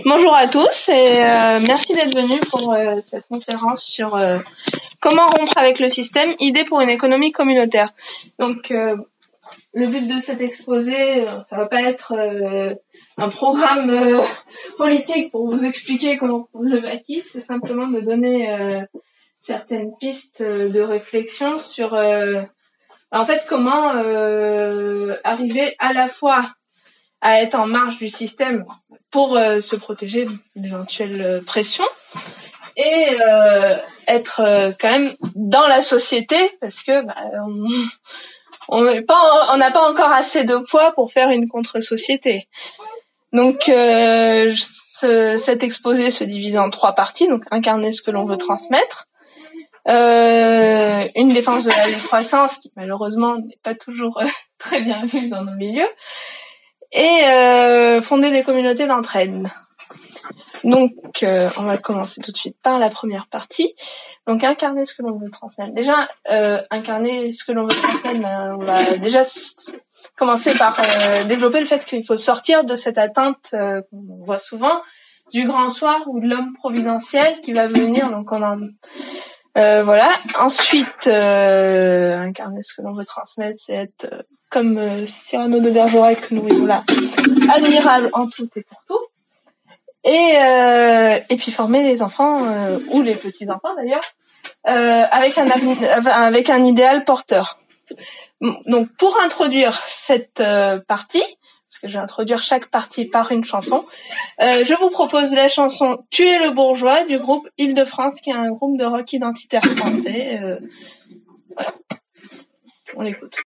Bonjour à tous et merci d'être venus pour cette conférence sur comment rompre avec le système, idées pour une économie communautaire. Donc le but de cet exposé, ça va pas être un programme politique pour vous expliquer comment on le acquis, c'est simplement de donner certaines pistes de réflexion sur en fait comment arriver à la fois à être en marge du système pour se protéger d'éventuelles pressions et être quand même dans la société parce que on n'a pas encore assez de poids pour faire une contre-société. Donc cet exposé se divise en 3 parties, donc incarner ce que l'on veut transmettre, une défense de la décroissance qui malheureusement n'est pas toujours très bien vue dans nos milieux, et fonder des communautés d'entraide. Donc, on va commencer tout de suite par la première partie. Donc, incarner ce que l'on veut transmettre. Déjà, incarner ce que l'on veut transmettre, on va déjà commencer par développer le fait qu'il faut sortir de cette atteinte qu'on voit souvent du grand soir ou de l'homme providentiel qui va venir. Donc, voilà. Ensuite, incarner ce que l'on veut transmettre, c'est être comme Cyrano de Bergerac, nous voyons là, admirable en tout et pour tout. Et puis former les enfants, ou les petits-enfants d'ailleurs, avec un idéal porteur. Donc pour introduire cette partie, parce que je vais introduire chaque partie par une chanson, je vous propose la chanson « Tu es le bourgeois » du groupe Île-de-France, qui est un groupe de rock identitaire français. Voilà, on l'écoute.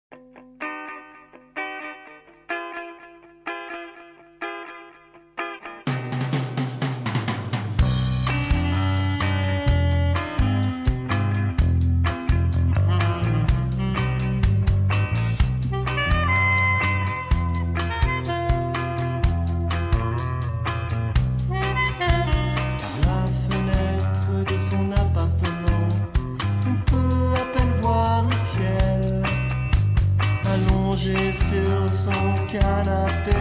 Sur son canapé,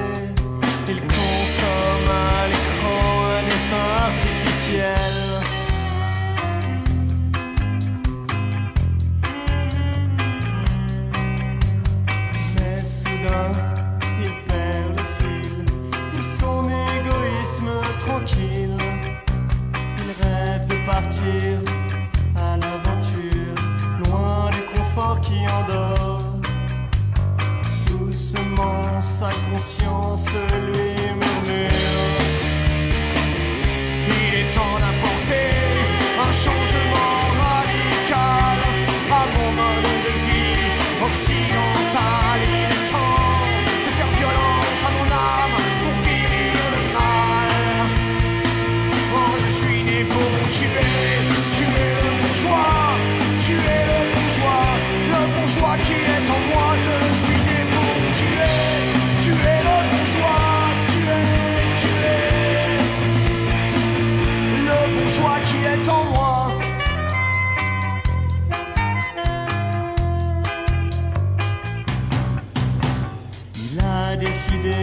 il consomme à l'écran un destin artificiel. Mais soudain, il perd le fil de son égoïsme tranquille. Il rêve de partir à l'aventure, loin du confort qui endort. Doucement, sa conscience lui murmure: il est temps d'apporter un changement radical à mon mode de vie occidental. Il est temps de faire violence à mon âme pour guérir le mal. Oh, je suis né pour tuer le bourgeois, tuer le bourgeois qui est en moi. Je suis né pour tuer le bourgeois, tuer le bourgeois qui est en moi. Il a décidé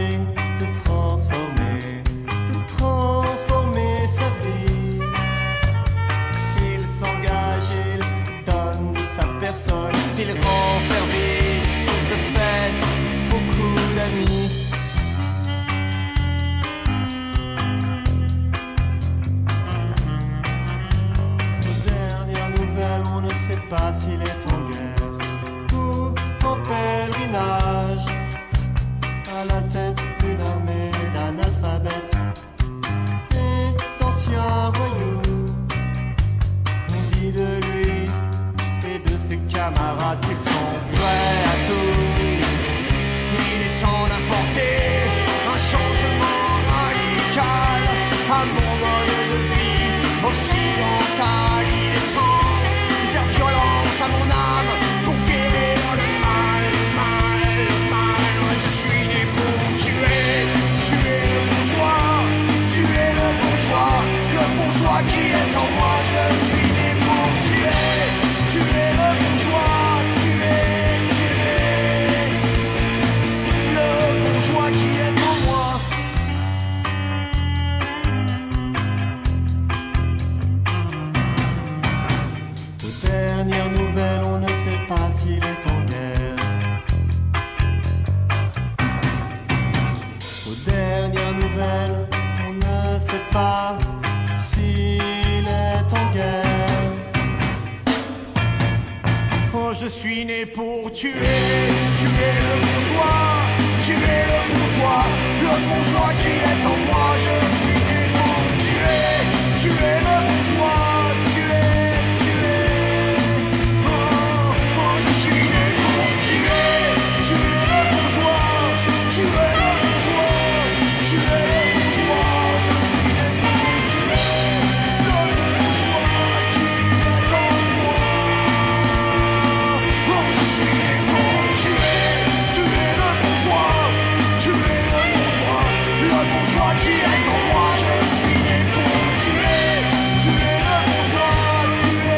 de transformer sa vie. Il s'engage, il donne de sa personne, il rend service, il se fait beaucoup d'amis. Aux dernières nouvelles, on ne sait pas s'il est en guerre ou en pèlerinage, à la tête d'une armée d'analphabètes et d'anciens voyous. On dit de lui et de ses camarades qu'ils sont prêts à tout. Il est temps d'apporter un changement radical à mon mode de vie occidental. Il est temps de faire violence à mon âme pour guérir le mal. Je suis né pour tuer le bourgeois qui est en moi. Je suis né pour tuer le bourgeois, le bourgeois qui est en moi. s'il est en guerre. Oh, je suis né pour tuer le bourgeois, tuer le bourgeois qui est en moi. Je suis né pour tuer le bourgeois, tuer. Oh, oh, je suis né pour tuer le bourgeois, tuer le bourgeois, tuer le bourgeois. Je suis né pour tuer le bourgeois qui est en moi. Oh, je suis né pour tuer le bourgeois, tuer le bourgeois qui est en moi. Je suis né pour tuer le bourgeois, tuer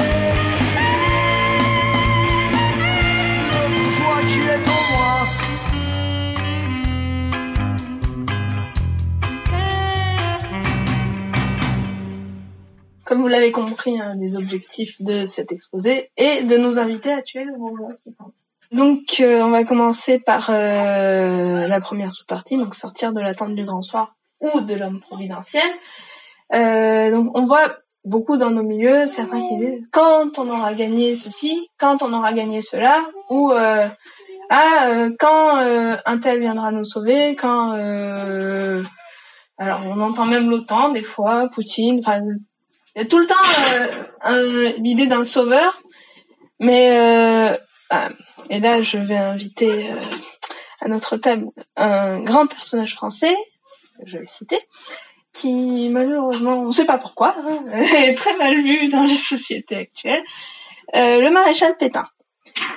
le bourgeois qui est en moi. Comme vous l'avez compris, un des objectifs de cet exposé est de nous inviter à tuer le bourgeois qui est en nous. Donc, on va commencer par la première sous-partie, donc sortir de l'attente du grand soir ou de l'homme providentiel. Donc, on voit beaucoup dans nos milieux certains qui disent quand on aura gagné ceci, quand on aura gagné cela, ou quand un tel viendra nous sauver, quand alors on entend même l'OTAN des fois, Poutine, enfin il y a tout le temps l'idée d'un sauveur, mais et là je vais inviter à notre table un grand personnage français, je vais citer, qui malheureusement, on ne sait pas pourquoi, est très mal vu dans la société actuelle, le maréchal Pétain.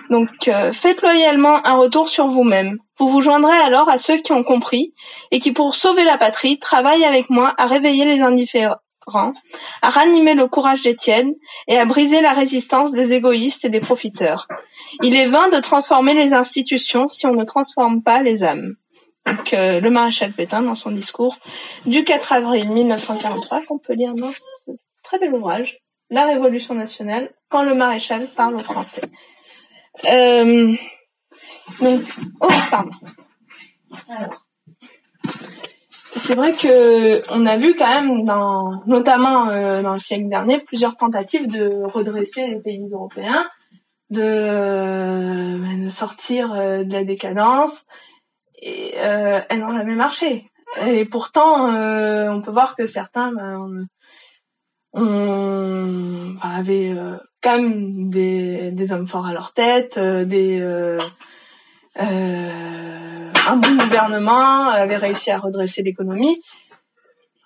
Donc faites loyalement un retour sur vous-même. Vous vous joindrez alors à ceux qui ont compris et qui, pour sauver la patrie, travaillent avec moi à réveiller les indifférents, à ranimer le courage des tièdes et à briser la résistance des égoïstes et des profiteurs. Il est vain de transformer les institutions si on ne transforme pas les âmes. Donc le maréchal Pétain dans son discours du 4 avril 1943 qu'on peut lire dans ce très bel ouvrage, La Révolution nationale, quand le maréchal parle aux Français. Donc, pardon. Alors, c'est vrai que on a vu quand même, notamment dans le siècle dernier, plusieurs tentatives de redresser les pays européens, de sortir de la décadence, et elles n'ont jamais marché. Et pourtant, on peut voir que certains avaient quand même des hommes forts à leur tête, un bon gouvernement, avait réussi à redresser l'économie.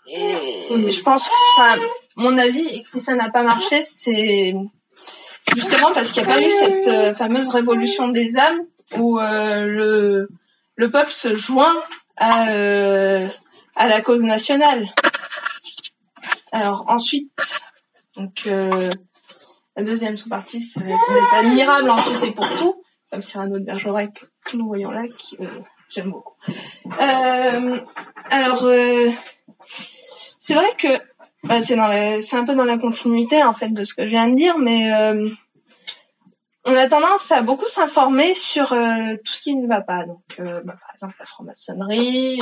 Et je pense que, mon avis, est que si ça n'a pas marché, c'est justement parce qu'il n'y a pas eu cette fameuse révolution des âmes où le peuple se joint à la cause nationale. Alors ensuite, donc la deuxième sous-partie, ça va être admirable en tout et pour tout, comme Cyrano de Bergerac que nous voyons là, qui j'aime beaucoup. Alors c'est vrai que c'est un peu dans la continuité en fait de ce que je viens de dire, mais on a tendance à beaucoup s'informer sur tout ce qui ne va pas. Donc par exemple la franc-maçonnerie,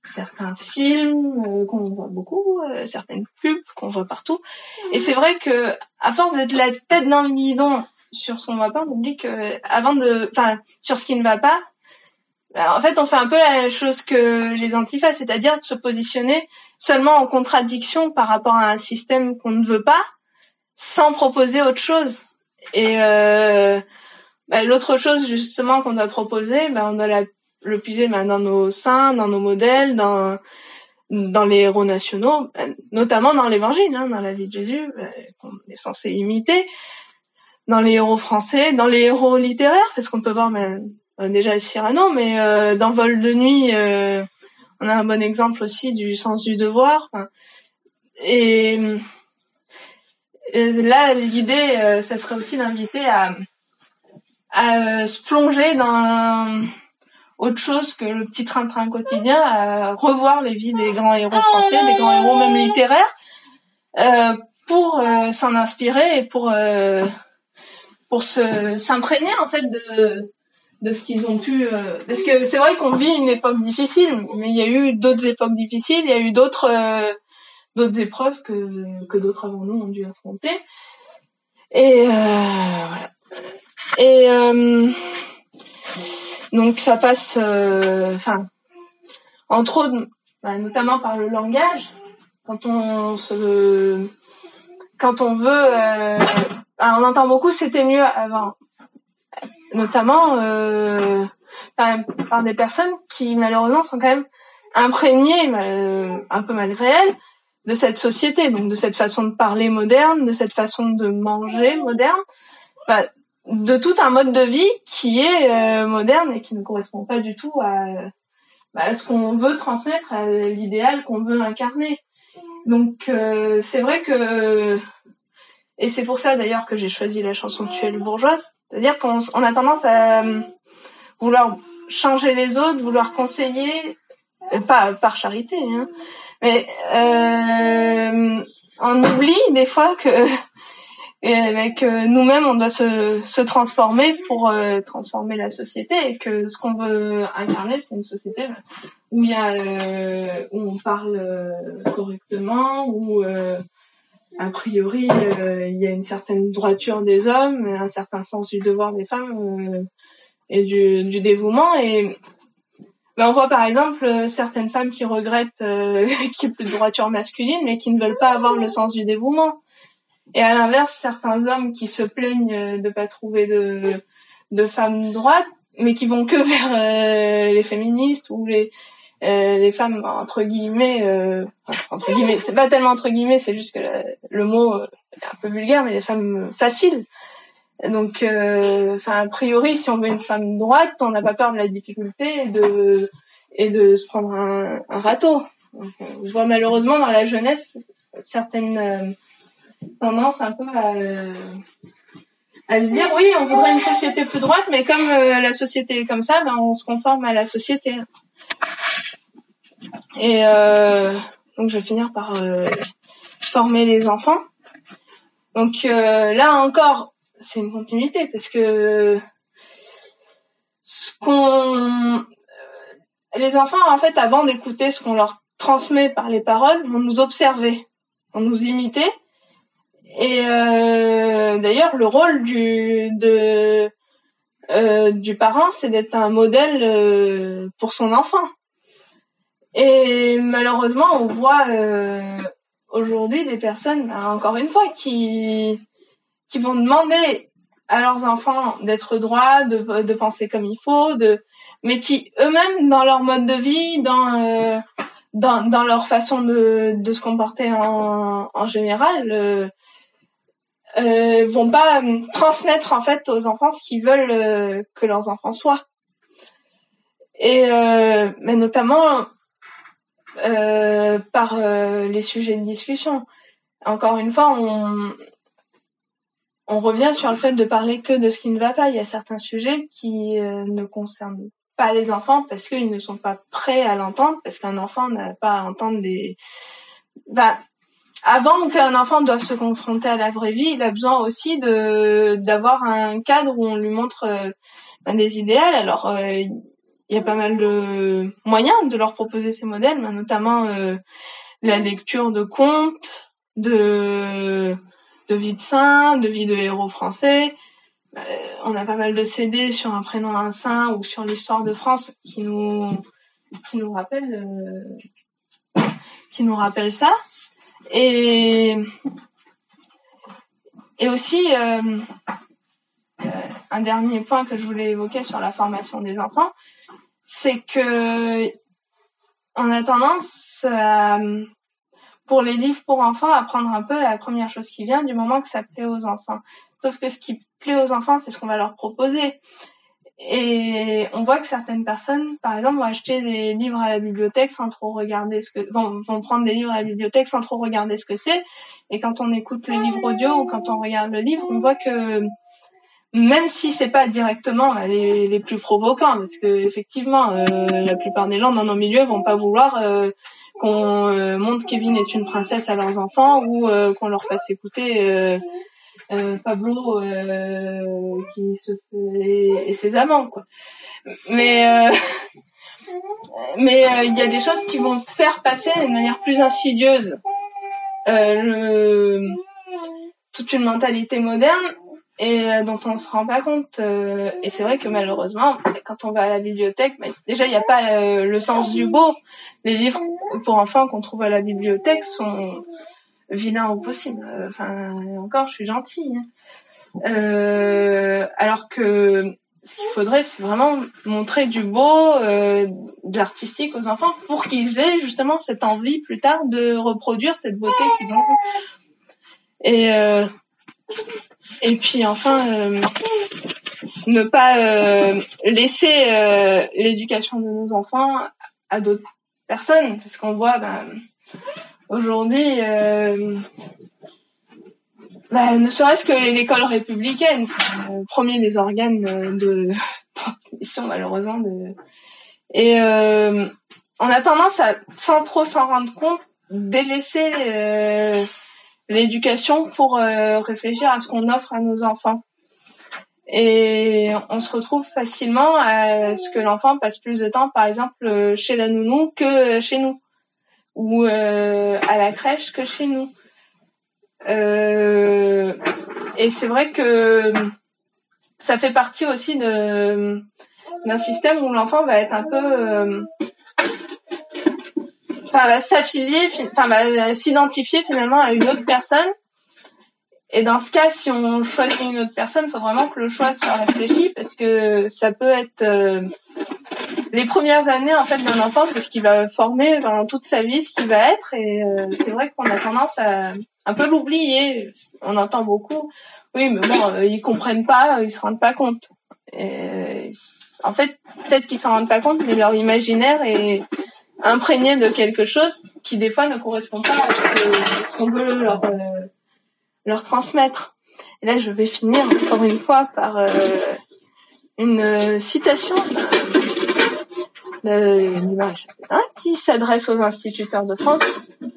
certains films qu'on voit beaucoup, certaines pubs qu'on voit partout. Et c'est vrai que à force d'être la tête dans le guidon sur ce qu'on voit pas, on oublie que sur ce qui ne va pas, en fait on fait un peu la même chose que les antifas, c'est-à-dire de se positionner seulement en contradiction par rapport à un système qu'on ne veut pas, sans proposer autre chose. Et l'autre chose justement qu'on doit proposer, on doit le puiser dans nos saints, dans nos modèles, dans les héros nationaux, notamment dans l'évangile, dans la vie de Jésus, qu'on est censé imiter, dans les héros français, dans les héros littéraires, parce qu'on peut voir déjà Cyrano, mais dans Vol de nuit, on a un bon exemple aussi du sens du devoir. Et là, l'idée, ça serait aussi d'inviter à se plonger dans autre chose que le petit train-train quotidien, à revoir les vies des grands héros français, des grands héros même littéraires, pour s'en inspirer et pour s'imprégner en fait de ce qu'ils ont pu, parce que c'est vrai qu'on vit une époque difficile, mais il y a eu d'autres époques difficiles, il y a eu d'autres d'autres épreuves que d'autres avant nous ont dû affronter. Et voilà. Et donc ça passe, entre autres, notamment par le langage. Quand on veut, on entend beaucoup c'était mieux avant, notamment par des personnes qui malheureusement sont quand même imprégnées, un peu malgré elles, de cette société, donc de cette façon de parler moderne, de cette façon de manger moderne, de tout un mode de vie qui est moderne et qui ne correspond pas du tout à ce qu'on veut transmettre, à l'idéal qu'on veut incarner. Donc c'est vrai que, et c'est pour ça d'ailleurs que j'ai choisi la chanson Tu es le bourgeois, c'est-à-dire qu'on a tendance à vouloir changer les autres, vouloir conseiller, pas par charité, hein, mais on oublie des fois que nous-mêmes on doit se transformer pour transformer la société, et que ce qu'on veut incarner c'est une société où il y a où on parle correctement, où a priori il y a une certaine droiture des hommes, un certain sens du devoir des femmes et du dévouement. Et on voit par exemple certaines femmes qui regrettent qu'il n'y ait plus de droiture masculine, mais qui ne veulent pas avoir le sens du dévouement. Et à l'inverse, certains hommes qui se plaignent de pas trouver de femmes droites, mais qui vont que vers les féministes ou les femmes entre guillemets, c'est pas tellement entre guillemets, c'est juste que le mot est un peu vulgaire, mais les femmes faciles. Donc a priori, si on veut une femme droite, on n'a pas peur de la difficulté et de se prendre un râteau. Donc, on voit malheureusement dans la jeunesse certaines tendance un peu à se dire oui, on voudrait une société plus droite, mais comme la société est comme ça, on se conforme à la société. Et donc je vais finir par former les enfants. Donc là encore, c'est une continuité, parce que les enfants, en fait, avant d'écouter ce qu'on leur transmet par les paroles, vont nous observer, vont nous imiter. Et d'ailleurs, le rôle du parent, c'est d'être un modèle pour son enfant. Et malheureusement, on voit aujourd'hui des personnes, encore une fois, qui vont demander à leurs enfants d'être droits, de penser comme il faut, mais qui eux-mêmes, dans leur mode de vie, dans leur façon de se comporter en général, vont pas transmettre en fait aux enfants ce qu'ils veulent que leurs enfants soient. Et mais notamment par les sujets de discussion. Encore une fois, on revient sur le fait de parler que de ce qui ne va pas. Il y a certains sujets qui ne concernent pas les enfants parce qu'ils ne sont pas prêts à l'entendre, parce qu'un enfant n'a pas à entendre avant qu'un enfant doive se confronter à la vraie vie, il a besoin aussi d'avoir un cadre où on lui montre des idéaux. Alors, il y a pas mal de moyens de leur proposer ces modèles, mais notamment la lecture de contes, de vie de saints, de vie de héros français. On a pas mal de CD sur un prénom d'un saint ou sur l'histoire de France qui nous rappellent ça. Et aussi un dernier point que je voulais évoquer sur la formation des enfants, c'est que on a tendance pour les livres pour enfants à prendre un peu la première chose qui vient du moment que ça plaît aux enfants. Sauf que ce qui plaît aux enfants, c'est ce qu'on va leur proposer. Et on voit que certaines personnes, par exemple, vont acheter des livres à la bibliothèque sans trop regarder vont prendre des livres à la bibliothèque sans trop regarder ce que c'est. Et quand on écoute le livre audio ou quand on regarde le livre, on voit que même si c'est pas directement les plus provocants, parce que effectivement, la plupart des gens dans nos milieux vont pas vouloir qu'on montre Kevin est une princesse à leurs enfants ou qu'on leur fasse écouter Pablo qui se fait et ses amants, quoi. Mais il y a des choses qui vont faire passer de manière plus insidieuse toute une mentalité moderne et dont on se rend pas compte. Et c'est vrai que malheureusement, quand on va à la bibliothèque, déjà il n'y a pas le sens du beau. Les livres pour enfants qu'on trouve à la bibliothèque sont vilains au possible. Enfin, encore, je suis gentille. Alors que ce qu'il faudrait, c'est vraiment montrer du beau, de l'artistique aux enfants pour qu'ils aient justement cette envie plus tard de reproduire cette beauté qu'ils ont vue. Et puis enfin, ne pas laisser l'éducation de nos enfants à d'autres personnes, parce qu'on voit aujourd'hui, ne serait-ce que l'école républicaine, c'est le premier des organes de transmission malheureusement. Et on a tendance à, sans trop s'en rendre compte, délaisser l'éducation pour réfléchir à ce qu'on offre à nos enfants. Et on se retrouve facilement à ce que l'enfant passe plus de temps, par exemple, chez la nounou que chez nous, ou à la crèche que chez nous. Et c'est vrai que ça fait partie aussi d'un système où l'enfant va être un peu va s'affilier, va s'identifier finalement à une autre personne. Et dans ce cas, si on choisit une autre personne, il faut vraiment que le choix soit réfléchi, parce que ça peut être les premières années en fait d'un enfant, c'est ce qui va former pendant toute sa vie ce qu'il va être. Et c'est vrai qu'on a tendance à un peu l'oublier. On entend beaucoup, oui, mais bon, ils comprennent pas, ils se rendent pas compte. Et, en fait, peut-être qu'ils s'en rendent pas compte, mais leur imaginaire est imprégné de quelque chose qui des fois ne correspond pas à ce qu'on veut leur transmettre. Et là, je vais finir encore une fois par une citation du maréchal Pétain qui s'adresse aux instituteurs de France,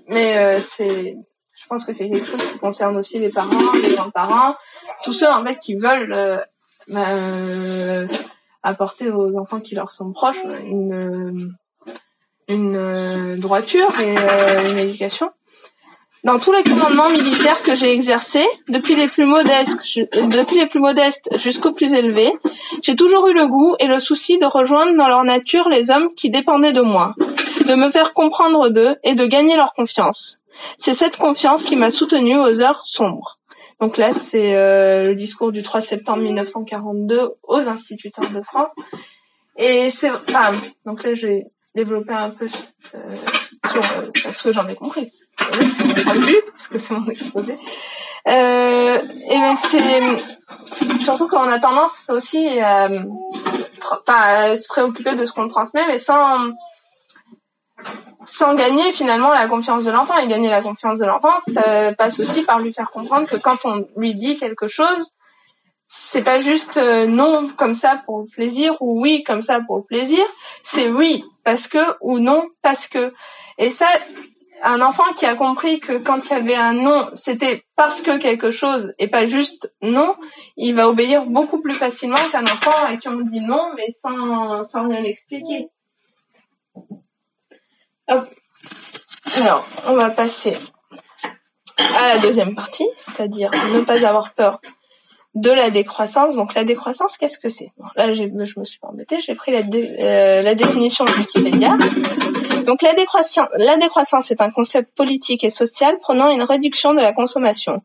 mais je pense que c'est quelque chose qui concerne aussi les parents, les grands-parents, tous ceux en fait qui veulent apporter aux enfants qui leur sont proches une droiture et une éducation. Dans tous les commandements militaires que j'ai exercés, depuis les plus modestes jusqu'aux plus élevés, j'ai toujours eu le goût et le souci de rejoindre dans leur nature les hommes qui dépendaient de moi, de me faire comprendre d'eux et de gagner leur confiance. C'est cette confiance qui m'a soutenue aux heures sombres. Donc là, c'est le discours du 3 septembre 1942 aux instituteurs de France. Et donc là, je vais développer un peu sur ce que j'en ai compris. Oui, c'est mon point de vue, parce que c'est mon exposé. C'est surtout qu'on a tendance aussi à se préoccuper de ce qu'on transmet, mais sans gagner finalement la confiance de l'enfant. Et gagner la confiance de l'enfant, ça passe aussi par lui faire comprendre que quand on lui dit quelque chose, c'est pas juste non comme ça pour le plaisir ou oui comme ça pour le plaisir, c'est oui parce que ou non parce que. Et ça, un enfant qui a compris que quand il y avait un non, c'était parce que quelque chose et pas juste non, il va obéir beaucoup plus facilement qu'un enfant à qui on dit non mais sans rien expliquer. Hop. Alors, on va passer à la deuxième partie, c'est-à-dire ne pas avoir peur de la décroissance. Donc la décroissance, qu'est-ce que c'est? Bon, là, je me suis pas embêtée, j'ai pris la définition de Wikipédia. Donc la décroissance est un concept politique et social prônant une réduction de la consommation.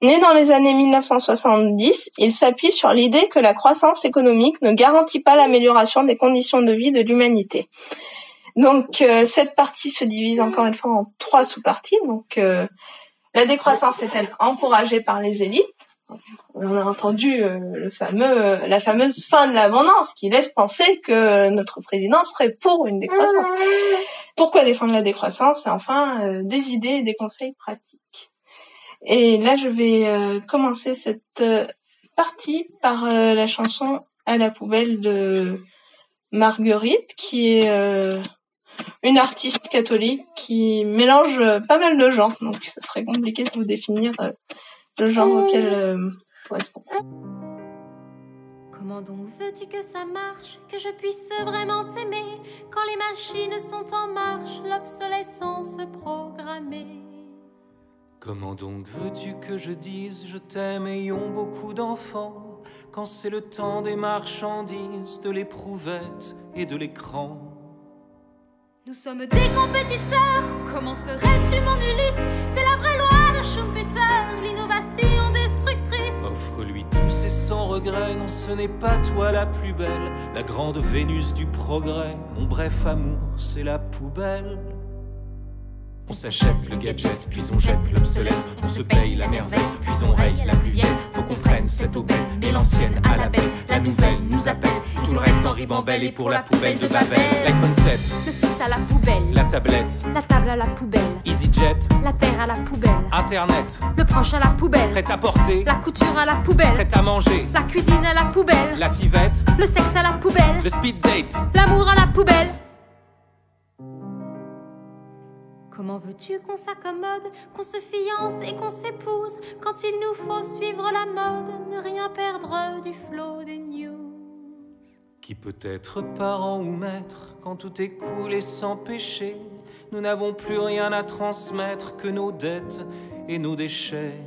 Né dans les années 1970, il s'appuie sur l'idée que la croissance économique ne garantit pas l'amélioration des conditions de vie de l'humanité. Donc cette partie se divise encore une fois en 3 sous-parties. Donc la décroissance est-elle encouragée par les élites? On a entendu la fameuse fin de l'abondance qui laisse penser que notre président serait pour une décroissance. Pourquoi défendre la décroissance? Et enfin, des idées et des conseils pratiques. Et là, je vais commencer cette partie par la chanson À la poubelle de Marguerite, qui est une artiste catholique qui mélange pas mal de genres. Donc, ça serait compliqué de vous définir le genre auquel correspond. Comment donc veux-tu que ça marche, que je puisse vraiment t'aimer, quand les machines sont en marche, l'obsolescence programmée? Comment donc veux-tu que je dise je t'aime ayons beaucoup d'enfants quand c'est le temps des marchandises, de l'éprouvette et de l'écran? Nous sommes des compétiteurs, comment serais-tu mon Ulysse? C'est la vraie loi de Schumpeter, l'innovation destructrice. Offre-lui tous et sans regret, non ce n'est pas toi la plus belle, la grande Vénus du progrès, mon bref amour c'est la poubelle. On s'achète le gadget, puis on jette l'obsolète. On se paye la merveille, puis on raye la plus vieille. Faut qu'on prenne cette aubaine, et l'ancienne à la belle. La nouvelle nous appelle, tout le reste en ribambelle. Et pour la poubelle de Babel, l'iPhone 7, le 6 à la poubelle, la tablette, la table à la poubelle, EasyJet, la terre à la poubelle, Internet, le planche à la poubelle, prêt à porter, la couture à la poubelle, prêt à manger, la cuisine à la poubelle, la fivette, le sexe à la poubelle, le speed date, l'amour à la poubelle. Comment veux-tu qu'on s'accommode, qu'on se fiance et qu'on s'épouse quand il nous faut suivre la mode, ne rien perdre du flot des news? Qui peut être parent ou maître quand tout est cool et sans péché? Nous n'avons plus rien à transmettre que nos dettes et nos déchets.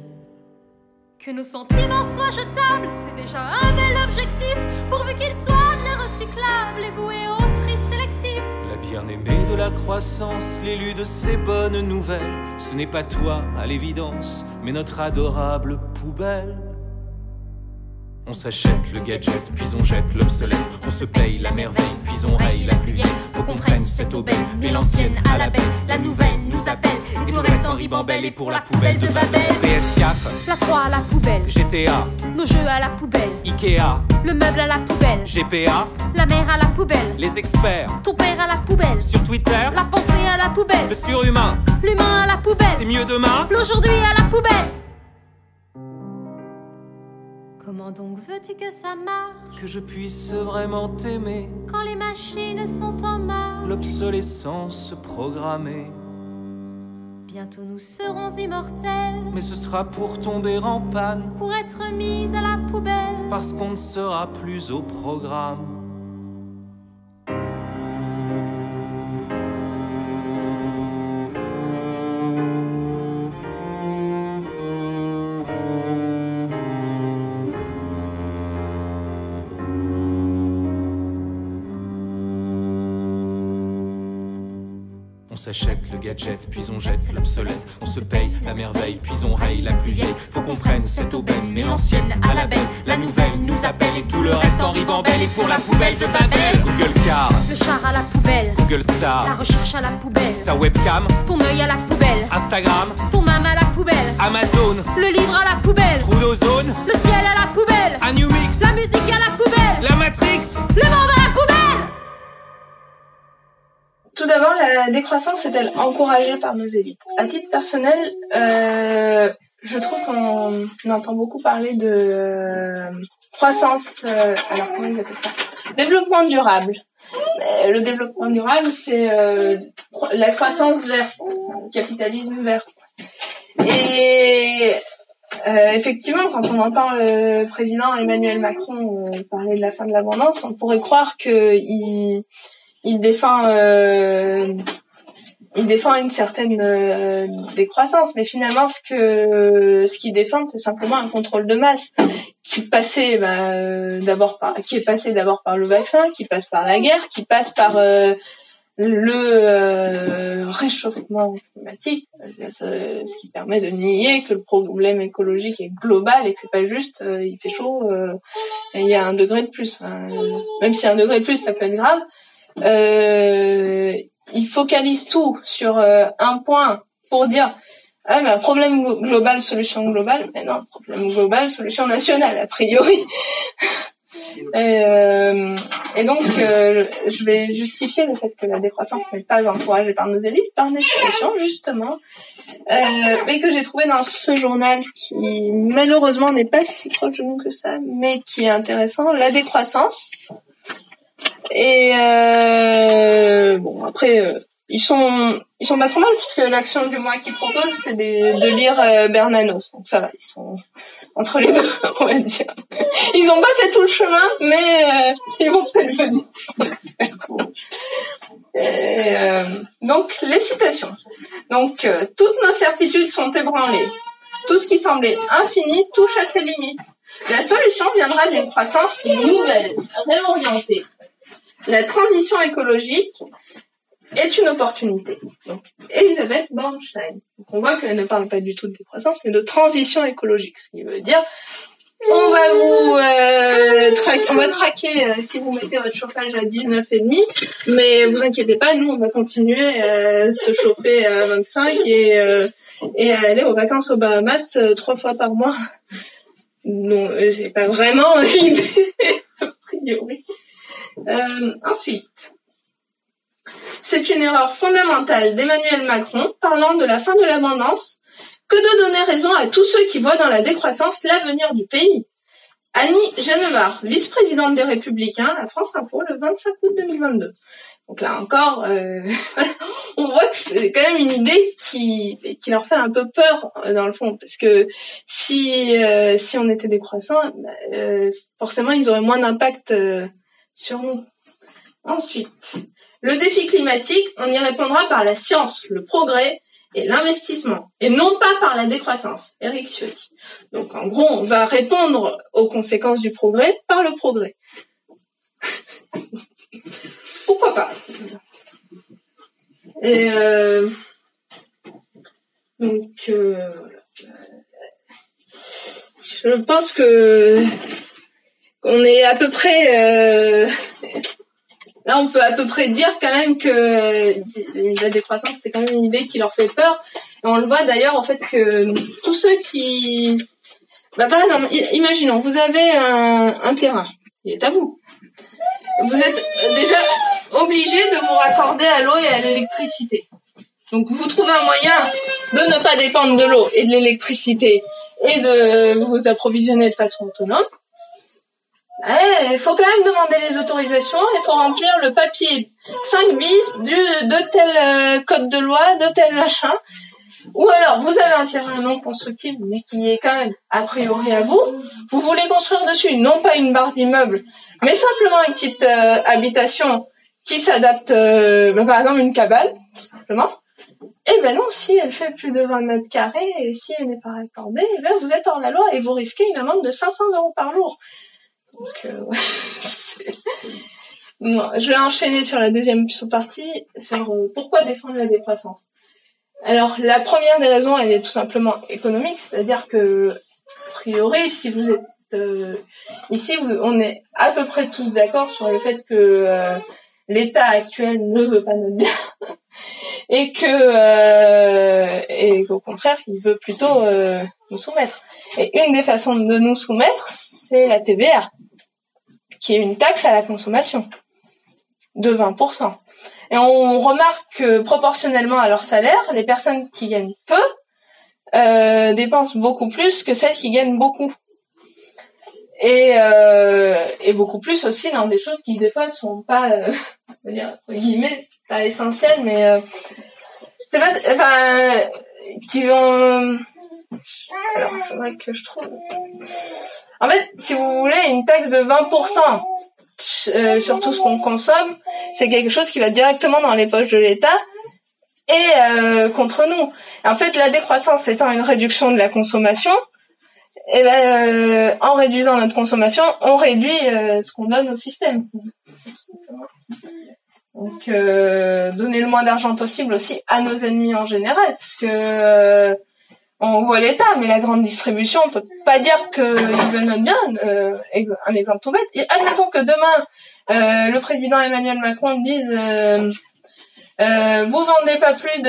Que nos sentiments soient jetables, c'est déjà un bel objectif, pourvu qu'ils soient bien recyclables et voués au tri sélectif. La bien-aimée de la croissance, l'élu de ces bonnes nouvelles, ce n'est pas toi à l'évidence, mais notre adorable poubelle. On s'achète le gadget, puis on jette l'obsolète. On se paye la merveille, puis on raye la plus vieille. Faut qu'on prenne cette aubaine, mais l'ancienne à la belle. La nouvelle nous appelle, et tout le reste en ribambelle. Et pour la poubelle de Babel, PS4, la 3 à la poubelle, GTA, nos jeux à la poubelle, Ikea, le meuble à la poubelle, GPA, la mère à la poubelle, les experts, ton père à la poubelle, sur Twitter, la pensée à la poubelle, le surhumain, l'humain à la poubelle, c'est mieux demain, l'aujourd'hui à la poubelle. Comment donc veux-tu que ça marche, que je puisse vraiment t'aimer quand les machines sont en marche? L'obsolescence programmée. Bientôt nous serons immortels, Mais ce sera pour tomber en panne, pour être mis à la poubelle. parce qu'on ne sera plus au programme. On s'achète le gadget, puis on jette l'obsolète. On se paye la merveille, puis on raye la plus vieille. Faut qu'on prenne cette aubaine, mais l'ancienne à la belle. La nouvelle nous appelle et tout le reste en ribambelle. Et pour la poubelle de Babel, Google Car, Le char à la poubelle, Google la Star, recherche à la poubelle, ta webcam, ton œil à la poubelle, Instagram, ton âme à la poubelle, Amazon, le livre à la poubelle, Trou d'ozone, le ciel à la poubelle, un New Mix, la musique à la poubelle, la Matrix. le monde à la poubelle. Tout d'abord, la décroissance est-elle encouragée par nos élites? À titre personnel, je trouve qu'on entend beaucoup parler de croissance, alors comment ils appellent ça? Développement durable. Le développement durable, c'est la croissance verte, le capitalisme vert. Et effectivement, quand on entend le président Emmanuel Macron parler de la fin de l'abondance, on pourrait croire qu'il défend une certaine décroissance, mais finalement ce qu'il défend, c'est simplement un contrôle de masse qui est passé d'abord par le vaccin, qui passe par la guerre, qui passe par le réchauffement climatique, ce qui permet de nier que le problème écologique est global et que c'est pas juste il fait chaud et il y a 1 degré de plus, hein. Même si 1 degré de plus ça peut être grave. Il focalise tout sur un point pour dire mais un problème global, solution globale. Mais non, problème global, solution nationale a priori. Et donc je vais justifier le fait que la décroissance n'est pas encouragée par nos élites par des solutions justement, mais que j'ai trouvé dans ce journal qui malheureusement n'est pas si proche de nous que ça, mais qui est intéressant. La décroissance. Et bon, après, ils sont pas trop mal, parce que l'action du mois qu'ils proposent, c'est de lire Bernanos. Donc ça va, ils sont entre les deux, on va dire. Ils ont pas fait tout le chemin, mais ils vont peut-être venir. Donc, les citations. Donc, toutes nos certitudes sont ébranlées. Tout ce qui semblait infini touche à ses limites. La solution viendra d'une croissance nouvelle, réorientée. La transition écologique est une opportunité. Donc, Elisabeth Bornstein. Donc, on voit qu'elle ne parle pas du tout de décroissance, mais de transition écologique, ce qui veut dire on va vous on va traquer si vous mettez votre chauffage à 19,5, mais vous inquiétez pas, nous on va continuer à se chauffer à 25 et à aller aux vacances aux Bahamas 3 fois par mois. Non, c'est pas vraiment l'idée a priori. Ensuite, c'est une erreur fondamentale d'Emmanuel Macron parlant de la fin de l'abondance que de donner raison à tous ceux qui voient dans la décroissance l'avenir du pays. Annie Genevard, vice-présidente des Républicains, à France Info, le 25 août 2022. Donc là encore, on voit que c'est quand même une idée qui leur fait un peu peur dans le fond, parce que si on était décroissant, forcément ils auraient moins d'impact sur nous. Ensuite, le défi climatique, on y répondra par la science, le progrès et l'investissement, et non pas par la décroissance. Éric Ciotti. Donc en gros, on va répondre aux conséquences du progrès par le progrès. Pourquoi pas? Et donc je pense que on est à peu près là, on peut à peu près dire quand même que la décroissance, c'est quand même une idée qui leur fait peur. Et on le voit d'ailleurs au fait que tous ceux qui... par exemple, imaginons, vous avez un terrain, il est à vous. Vous êtes déjà obligé de vous raccorder à l'eau et à l'électricité. Donc vous trouvez un moyen de ne pas dépendre de l'eau et de l'électricité et de vous approvisionner de façon autonome. Il faut quand même demander les autorisations, il faut remplir le papier 5 bis de tel code de loi, de tel machin. Ou alors, vous avez un terrain non constructible, mais qui est quand même a priori à vous. Vous voulez construire dessus, non pas une barre d'immeuble, mais simplement une petite habitation qui s'adapte, par exemple une cabane, tout simplement. Eh ben non, si elle fait plus de 20 mètres carrés, et si elle n'est pas raccordée, eh ben vous êtes hors la loi et vous risquez une amende de 500 € par jour. Donc, ouais. Bon, je vais enchaîner sur la deuxième sous-partie, sur pourquoi défendre la décroissance. Alors, la première des raisons, elle est tout simplement économique, c'est-à-dire que, a priori, si vous êtes ici, on est à peu près tous d'accord sur le fait que l'État actuel ne veut pas notre bien et qu'au contraire, il veut plutôt nous soumettre. Et une des façons de nous soumettre, c'est la TVA, qui est une taxe à la consommation de 20%. Et on remarque que proportionnellement à leur salaire, les personnes qui gagnent peu dépensent beaucoup plus que celles qui gagnent beaucoup. Et beaucoup plus aussi dans des choses qui des fois ne sont pas, on va dire entre guillemets, pas essentielles, mais c'est pas, enfin, qui vont. Alors, il faudrait que je trouve. En fait, si vous voulez, une taxe de 20% sur tout ce qu'on consomme, c'est quelque chose qui va directement dans les poches de l'État et contre nous. Et en fait, la décroissance étant une réduction de la consommation, et en réduisant notre consommation, on réduit ce qu'on donne au système. Donc, donner le moins d'argent possible aussi à nos ennemis en général, parce que on voit l'État, mais la grande distribution, on peut pas dire qu'ils veulent notre bien. Un exemple tout bête. Et admettons que demain, le président Emmanuel Macron dise vous vendez pas plus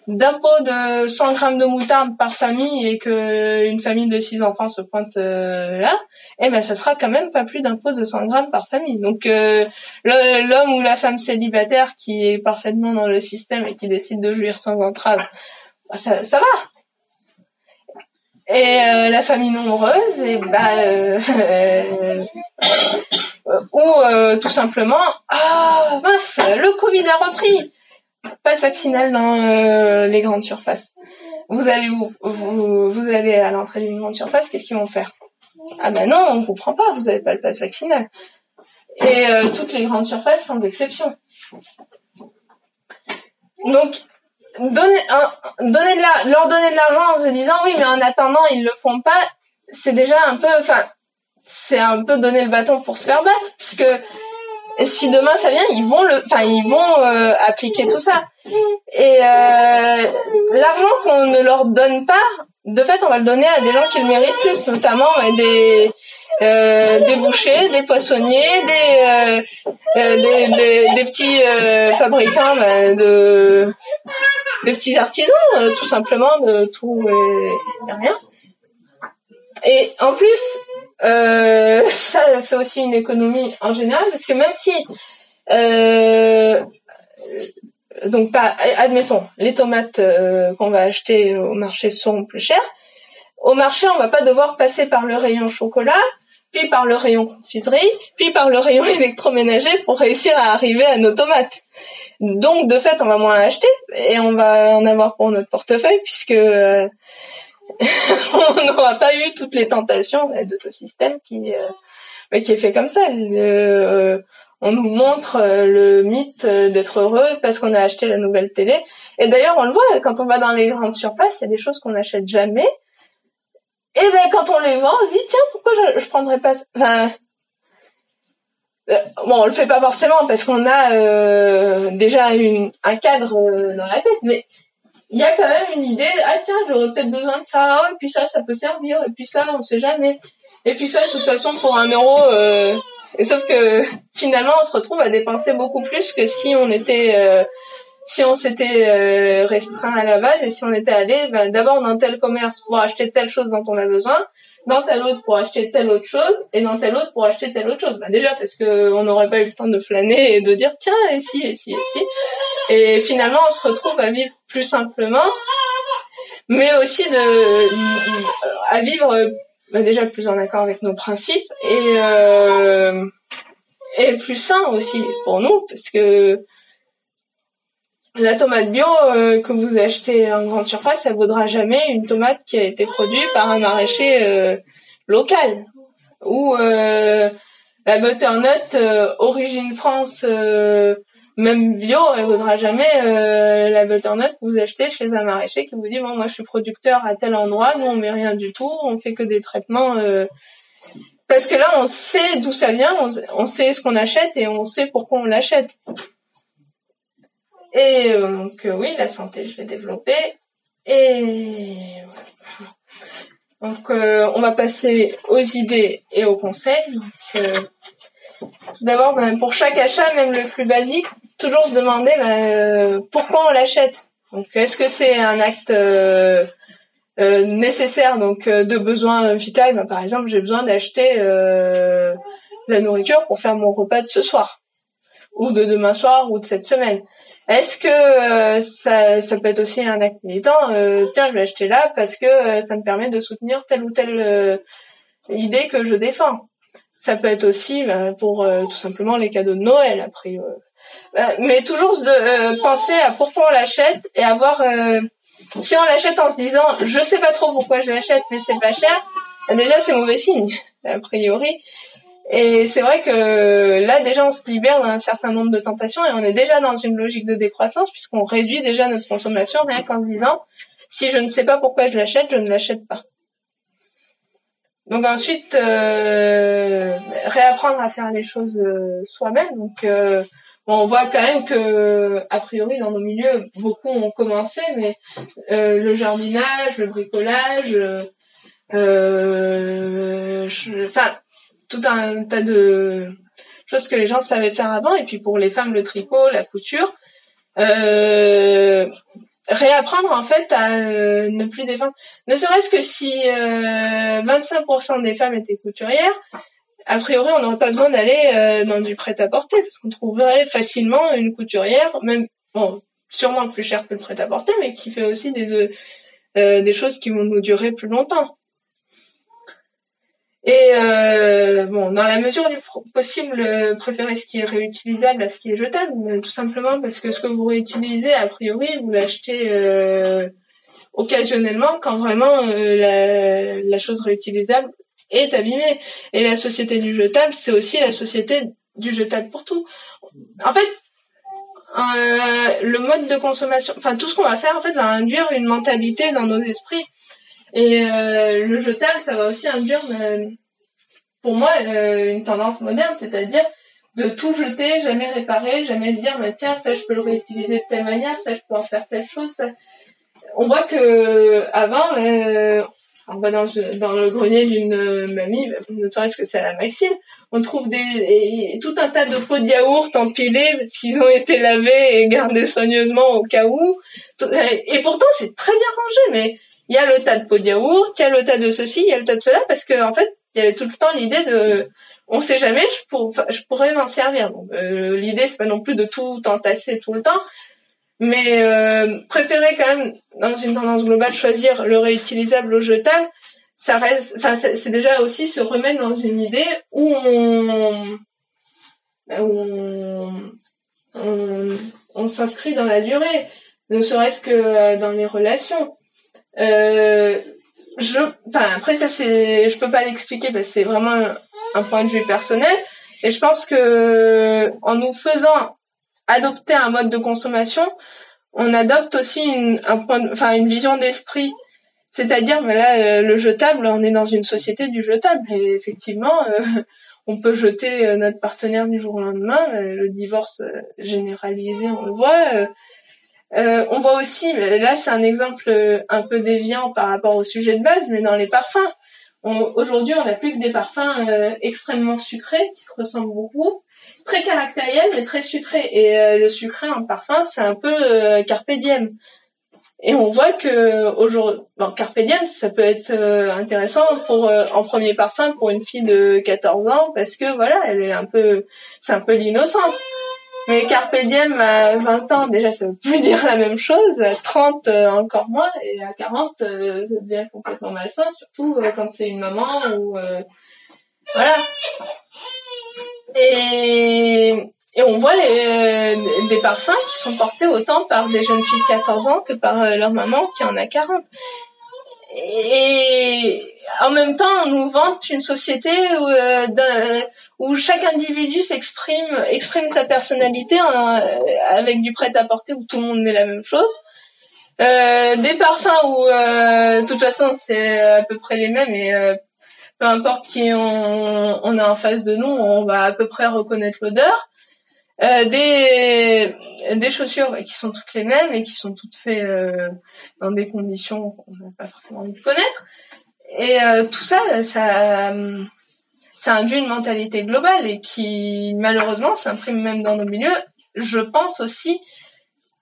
d'impôts de 100 grammes de moutarde par famille et que une famille de 6 enfants se pointe là, eh ben ça sera quand même pas plus d'impôts de 100 grammes par famille. Donc l'homme ou la femme célibataire qui est parfaitement dans le système et qui décide de jouir sans entrave, ça va. Et la famille nombreuse, et ou tout simplement mince, le Covid a repris. Passe vaccinal dans les grandes surfaces. Vous allez vous allez à l'entrée d'une grande surface, qu'est-ce qu'ils vont faire? Ah ben non, on vous prend pas, vous avez pas le passe vaccinal. Et toutes les grandes surfaces sans exception. Donc leur donner de l'argent en se disant oui, mais en attendant ils le font pas, c'est déjà un peu, c'est un peu donner le bâton pour se faire battre, puisque si demain ça vient, ils vont appliquer tout ça. Et l'argent qu'on ne leur donne pas, de fait, on va le donner à des gens qui le méritent plus, notamment des bouchers, des poissonniers, des petits fabricants des petits artisans, tout simplement, de tout et rien. Et en plus, ça fait aussi une économie en général, parce que même si admettons, les tomates qu'on va acheter au marché sont plus chères. Au marché, on va pas devoir passer par le rayon chocolat, puis par le rayon confiserie, puis par le rayon électroménager pour réussir à arriver à nos tomates. Donc, de fait, on va moins acheter et on va en avoir pour notre portefeuille puisque on n'aura pas eu toutes les tentations de ce système qui est fait comme ça. On nous montre le mythe d'être heureux parce qu'on a acheté la nouvelle télé. Et d'ailleurs, on le voit, quand on va dans les grandes surfaces, il y a des choses qu'on n'achète jamais. Et ben quand on les vend, on se dit tiens, pourquoi je prendrais pas ça. On le fait pas forcément parce qu'on a déjà un cadre dans la tête, mais il y a quand même une idée, tiens, j'aurais peut-être besoin de ça, et puis ça peut servir, et puis ça, on sait jamais. Et puis ça, de toute façon, pour 1 €, et sauf que finalement, on se retrouve à dépenser beaucoup plus que si on s'était restreint à la base et si on était allé d'abord dans tel commerce pour acheter telle chose dont on a besoin, dans tel autre pour acheter telle autre chose et dans tel autre pour acheter telle autre chose. Déjà parce que on n'aurait pas eu le temps de flâner et de dire tiens, et si. Et finalement, on se retrouve à vivre plus simplement, mais aussi à vivre déjà plus en accord avec nos principes et plus sain aussi pour nous, parce que la tomate bio que vous achetez en grande surface, ça vaudra jamais une tomate qui a été produite par un maraîcher local. Ou la butternut origine France, même bio, elle vaudra jamais la butternut que vous achetez chez un maraîcher qui vous dit bon, moi je suis producteur à tel endroit, nous on met rien du tout, on fait que des traitements. Parce que là on sait d'où ça vient, on sait ce qu'on achète et on sait pourquoi on l'achète. Et donc oui, la santé, je l'ai développée. Et voilà. Donc on va passer aux idées et aux conseils. Donc d'abord, pour chaque achat, même le plus basique, toujours se demander pourquoi on l'achète. Donc est-ce que c'est un acte nécessaire, donc de besoin vital. Par exemple, j'ai besoin d'acheter de la nourriture pour faire mon repas de ce soir, ou de demain soir, ou de cette semaine. Est-ce que ça peut être aussi un acte militant, tiens, je vais acheter là parce que ça me permet de soutenir telle ou telle idée que je défends. Ça peut être aussi pour tout simplement les cadeaux de Noël, a priori. Mais toujours penser à pourquoi on l'achète et avoir... si on l'achète en se disant « je sais pas trop pourquoi je l'achète, mais c'est pas cher », déjà c'est mauvais signe, a priori. Et c'est vrai que là, déjà, on se libère d'un certain nombre de tentations et on est déjà dans une logique de décroissance puisqu'on réduit déjà notre consommation rien qu'en se disant « si je ne sais pas pourquoi je l'achète, je ne l'achète pas ». Donc ensuite, réapprendre à faire les choses soi-même. Donc on voit quand même que, a priori, dans nos milieux, beaucoup ont commencé, mais le jardinage, le bricolage, tout un tas de choses que les gens savaient faire avant. Et puis pour les femmes, le tricot, la couture. Réapprendre en fait à ne plus défendre. Ne serait-ce que si 25% des femmes étaient couturières, a priori on n'aurait pas besoin d'aller dans du prêt-à-porter parce qu'on trouverait facilement une couturière, même sûrement plus cher que le prêt-à-porter, mais qui fait aussi des choses qui vont nous durer plus longtemps. Et bon, dans la mesure du possible, préférez ce qui est réutilisable à ce qui est jetable, tout simplement parce que ce que vous réutilisez, a priori, vous l'achetez occasionnellement quand vraiment la chose réutilisable est abîmée. Et la société du jetable, c'est aussi la société du jetable pour tout. En fait, le mode de consommation, enfin tout ce qu'on va faire en fait va induire une mentalité dans nos esprits. Et le jetable, ça va aussi induire, pour moi, une tendance moderne, c'est-à-dire de tout jeter, jamais réparer, jamais se dire, bah, tiens, ça je peux le réutiliser de telle manière, ça je peux en faire telle chose. Ça... On voit que avant, on va dans le grenier d'une mamie, ne serait-ce que c'est à la Maxime, on trouve tout un tas de pots de yaourt empilés parce qu'ils ont été lavés et gardés soigneusement au cas où. Et pourtant, c'est très bien rangé, mais il y a le tas de pots de yaourt, il y a le tas de ceci, il y a le tas de cela, parce que en fait, il y avait tout le temps l'idée de, on sait jamais, je pourrais m'en servir. Donc, l'idée, c'est pas non plus de tout entasser tout le temps, mais préférer quand même, dans une tendance globale, choisir le réutilisable au jetable, ça reste, enfin, c'est déjà aussi se remettre dans une idée où on s'inscrit dans la durée, ne serait-ce que dans les relations. Après ça je peux pas l'expliquer parce que c'est vraiment un point de vue personnel, et je pense que en nous faisant adopter un mode de consommation, on adopte aussi une vision d'esprit. C'est-à-dire, mais là, le jetable, on est dans une société du jetable. Et effectivement, on peut jeter notre partenaire du jour au lendemain. Le divorce généralisé, on le voit. On voit aussi, là, c'est un exemple un peu déviant par rapport au sujet de base, mais dans les parfums. Aujourd'hui, on n'a plus que des parfums extrêmement sucrés, qui se ressemblent beaucoup. Très caractériel, mais très sucré. Et le sucré en parfum, c'est un peu carpe diem. Et on voit que aujourd'hui, carpe diem, ça peut être intéressant pour en premier parfum pour une fille de 14 ans, parce que voilà, c'est un peu l'innocence. Mais carpe diem à 20 ans, déjà, ça veut plus dire la même chose. À 30, encore moins. Et à 40, ça devient complètement malsain, surtout quand c'est une maman ou voilà. Et on voit des parfums qui sont portés autant par des jeunes filles de 14 ans que par leur maman qui en a 40. Et en même temps, on nous vante une société où chaque individu exprime sa personnalité avec du prêt-à-porter où tout le monde met la même chose. Des parfums où, de toute façon, c'est à peu près les mêmes et peu importe qui on a en face de nous, on va à peu près reconnaître l'odeur. Des chaussures qui sont toutes les mêmes et qui sont toutes faites dans des conditions qu'on n'a pas forcément envie de connaître. Et tout ça induit une mentalité globale et qui malheureusement s'imprime même dans nos milieux, je pense aussi,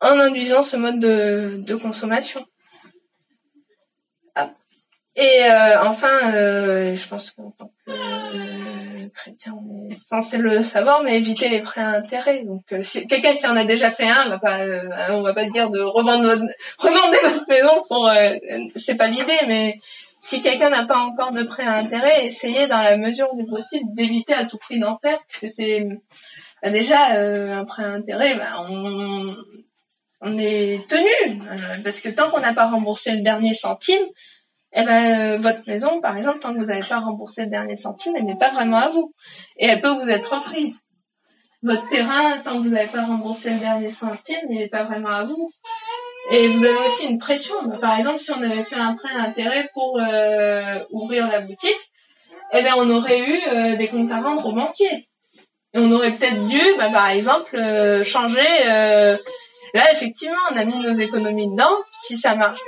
en induisant ce mode de consommation. Et enfin, je pense qu'en tant que chrétien, on est censé le savoir, mais éviter les prêts à intérêt. Donc, si quelqu'un qui en a déjà fait un, on va pas dire de revendre votre maison pour, c'est pas l'idée, mais si quelqu'un n'a pas encore de prêt à intérêt, essayez dans la mesure du possible d'éviter à tout prix d'en faire, parce que c'est déjà un prêt à intérêt, on est tenu, parce que tant qu'on n'a pas remboursé le dernier centime, votre maison, par exemple, tant que vous n'avez pas remboursé le dernier centime, elle n'est pas vraiment à vous. Et elle peut vous être reprise. Votre terrain, tant que vous n'avez pas remboursé le dernier centime, il n'est pas vraiment à vous. Et vous avez aussi une pression. Par exemple, si on avait fait un prêt d'intérêt pour ouvrir la boutique, on aurait eu des comptes à rendre au banquier. Et on aurait peut-être dû, par exemple, changer... Là, effectivement, on a mis nos économies dedans. Si ça marche,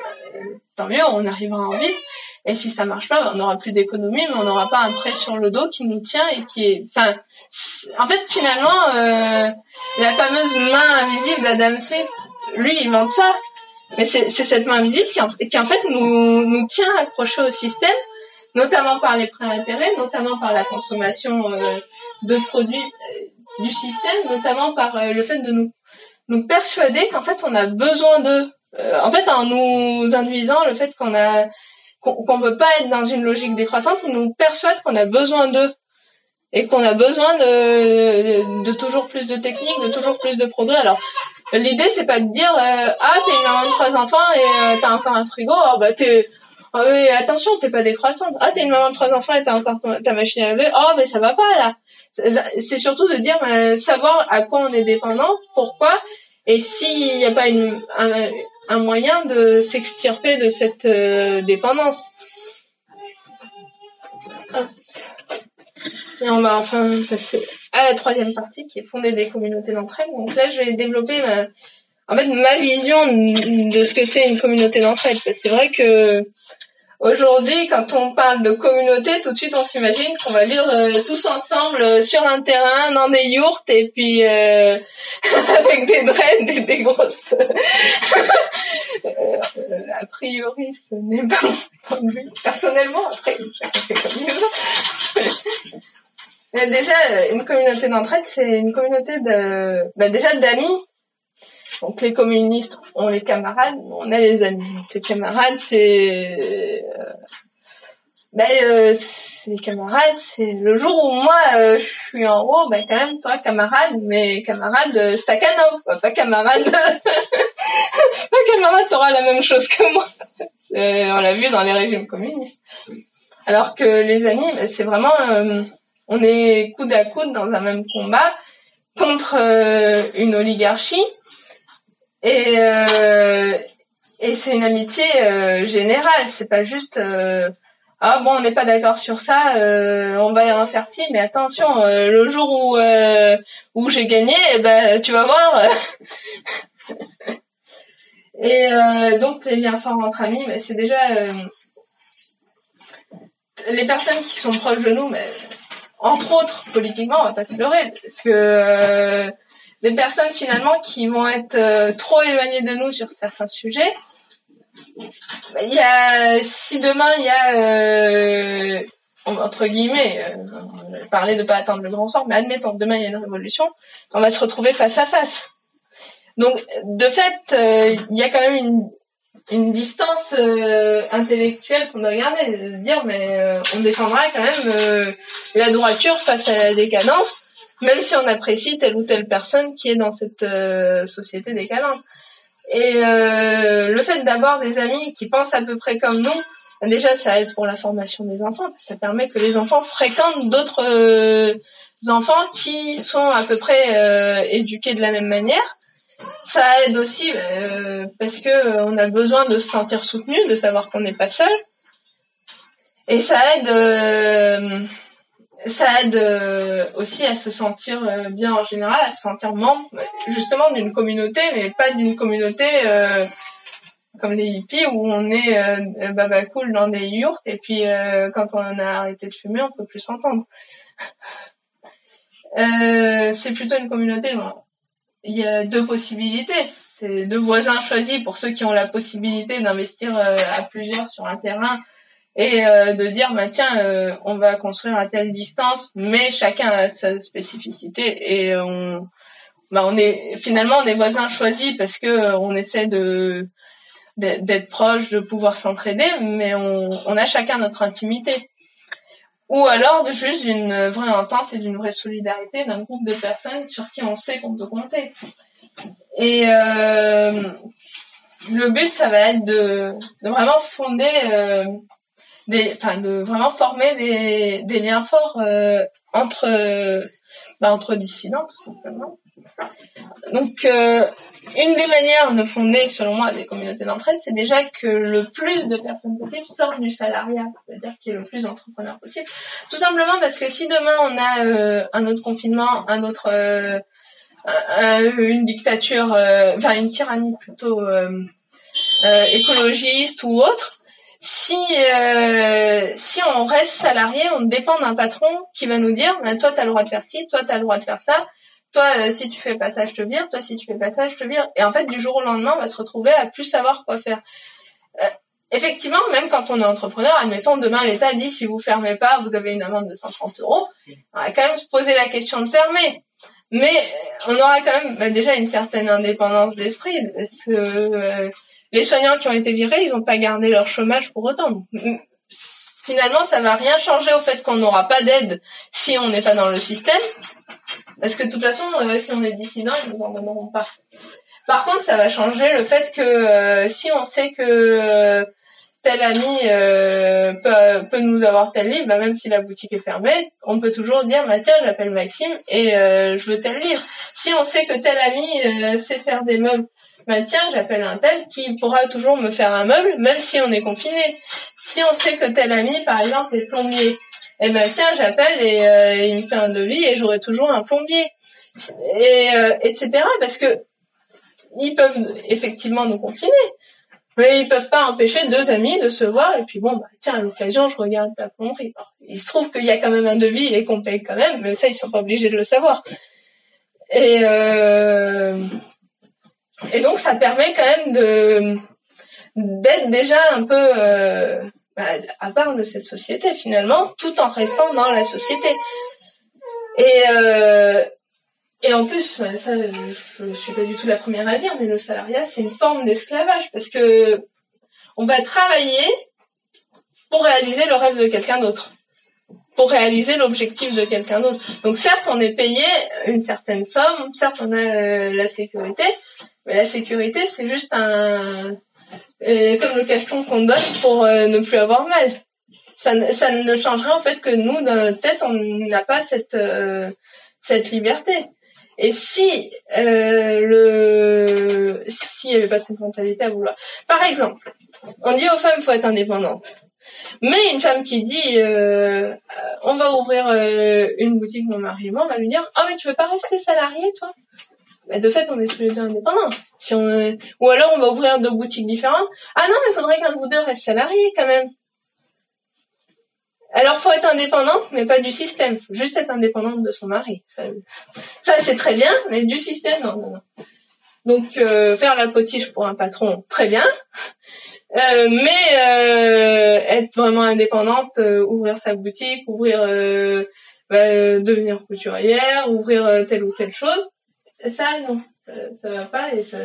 tant mieux, on arrivera à en vivre. Et si ça marche pas, on n'aura plus d'économie, mais on n'aura pas un prêt sur le dos qui nous tient et qui est... Enfin, en fait, finalement, la fameuse main invisible d'Adam Smith, lui, il invente ça. Mais c'est cette main invisible qui en fait, nous tient accrochés au système, notamment par les prêts à intérêt, notamment par la consommation de produits du système, notamment par le fait de nous persuader qu'en fait on a besoin d'eux. En fait, en nous induisant le fait qu'on a qu'on peut pas être dans une logique décroissante, ils nous persuadent qu'on a besoin d'eux et qu'on a besoin de toujours plus de techniques, de toujours plus de progrès. Alors l'idée c'est pas de dire t'es une maman de 3 enfants et t'as encore un frigo, mais attention, t'es pas décroissante. T'es une maman de 3 enfants et t'as encore ta machine à laver. Mais ça va pas là. C'est surtout de dire savoir à quoi on est dépendant, pourquoi, et s'il n'y a pas un moyen de s'extirper de cette dépendance. Et on va enfin passer à la 3e partie qui est fonder des communautés d'entraide. Donc là, je vais développer ma vision de ce que c'est une communauté d'entraide. Parce que c'est vrai que aujourd'hui, quand on parle de communauté, tout de suite on s'imagine qu'on va vivre tous ensemble sur un terrain, dans des yourtes, et puis avec des dreads et des grosses... a priori, ce n'est pas mon point de vue. Personnellement, après, chacun fait comme il veut. Mais déjà, une communauté d'entraide, c'est une communauté déjà d'amis. Donc les communistes ont les camarades, on a les amis. Donc les camarades, c'est les camarades, c'est le jour où moi je suis en haut, quand même toi camarade, mais camarade Stakhanov, pas camarade pas camarade t'auras la même chose que moi. On l'a vu dans les régimes communistes. Alors que les amis, c'est vraiment on est coude à coude dans un même combat contre une oligarchie. Et c'est une amitié générale, c'est pas juste on n'est pas d'accord sur ça, on va en faire fi, mais attention, le jour où j'ai gagné, tu vas voir. Et donc les liens forts entre amis, c'est déjà les personnes qui sont proches de nous, entre autres politiquement, on va pas se leurrer, parce que des personnes finalement qui vont être trop éloignées de nous sur certains sujets. Si demain il y a entre guillemets, parler de pas attendre le grand soir, mais admettons demain il y a une révolution, on va se retrouver face à face. Donc de fait, il y a quand même une distance intellectuelle qu'on doit garder, de dire on défendra quand même la droiture face à la décadence. Même si on apprécie telle ou telle personne qui est dans cette société décadente. Et le fait d'avoir des amis qui pensent à peu près comme nous, déjà ça aide pour la formation des enfants, ça permet que les enfants fréquentent d'autres enfants qui sont à peu près éduqués de la même manière. Ça aide aussi parce que on a besoin de se sentir soutenu, de savoir qu'on n'est pas seul. Et ça aide aussi à se sentir bien en général, à se sentir membre justement d'une communauté, mais pas d'une communauté comme les hippies où on est baba cool dans des yurts et puis quand on a arrêté de fumer on peut plus s'entendre. C'est plutôt une communauté où il y a 2 possibilités, c'est 2 voisins choisis pour ceux qui ont la possibilité d'investir à plusieurs sur un terrain. Et de dire on va construire à telle distance, mais chacun a sa spécificité et on est voisins choisis parce que on essaie d'être proches, de pouvoir s'entraider, mais on a chacun notre intimité. Ou alors juste d'une vraie entente et d'une vraie solidarité d'un groupe de personnes sur qui on sait qu'on peut compter. Et le but ça va être de vraiment fonder de vraiment former des liens forts entre dissidents tout simplement. Donc une des manières de fonder selon moi des communautés d'entraide, c'est déjà que le plus de personnes possible sortent du salariat, c'est-à-dire qu'il y ait le plus d'entrepreneurs possible. Tout simplement parce que si demain on a un autre confinement, une dictature, une tyrannie plutôt écologiste ou autre, si on reste salarié, on dépend d'un patron qui va nous dire toi t'as le droit de faire ci, toi t'as le droit de faire ça, toi si tu fais pas ça je te vire, toi si tu fais pas ça je te vire, et en fait du jour au lendemain on va se retrouver à plus savoir quoi faire. Effectivement, même quand on est entrepreneur, admettons demain l'État dit si vous fermez pas vous avez une amende de 130 €, on va quand même se poser la question de fermer, mais on aura quand même déjà une certaine indépendance d'esprit, parce que Les soignants qui ont été virés, ils n'ont pas gardé leur chômage pour autant. Donc, finalement, ça va rien changer au fait qu'on n'aura pas d'aide si on n'est pas dans le système. Parce que de toute façon, si on est dissident, ils nous en donneront pas. Par contre, ça va changer le fait que si on sait que tel ami peut nous avoir tel livre, bah, même si la boutique est fermée, on peut toujours dire bah tiens, j'appelle Maxime et je veux tel livre. Si on sait que tel ami sait faire des meubles, bah tiens, j'appelle un tel qui pourra toujours me faire un meuble, même si on est confiné. Si on sait que tel ami, par exemple, est plombier, eh ben tiens, j'appelle et il me fait un devis et j'aurai toujours un plombier. Et etc. Parce que ils peuvent effectivement nous confiner, mais ils peuvent pas empêcher deux amis de se voir et puis bon bah tiens, à l'occasion je regarde ta plomberie. Il se trouve qu'il y a quand même un devis et qu'on paye quand même, mais ça ils sont pas obligés de le savoir. Et donc ça permet quand même d'être déjà un peu à part de cette société finalement, tout en restant dans la société. Et en plus, ça, je suis pas du tout la première à le dire, mais le salariat, c'est une forme d'esclavage parce que on va travailler pour réaliser le rêve de quelqu'un d'autre, pour réaliser l'objectif de quelqu'un d'autre. Donc certes, on est payé une certaine somme, certes, on a la sécurité, mais la sécurité, c'est juste comme le cacheton qu'on donne pour ne plus avoir mal. Ça ne changerait en fait que nous, dans notre tête, on n'a pas cette liberté. Et si s'il y avait pas cette mentalité à vouloir, par exemple, on dit aux femmes faut être indépendante, mais une femme qui dit on va ouvrir une boutique mon mari et moi, on va lui dire ah mais tu veux pas rester salarié toi? Mais de fait on est tous les deux indépendants. Ou alors on va ouvrir deux boutiques différentes. Ah non mais faudrait qu'un de vous deux reste salarié quand même. Alors, faut être indépendante, mais pas du système. Faut juste être indépendante de son mari. Ça c'est très bien, mais du système, non. Donc, faire la potiche pour un patron, très bien. Mais être vraiment indépendante, ouvrir sa boutique, devenir couturière, ouvrir telle ou telle chose, ça, non. Ça va pas. Et ça,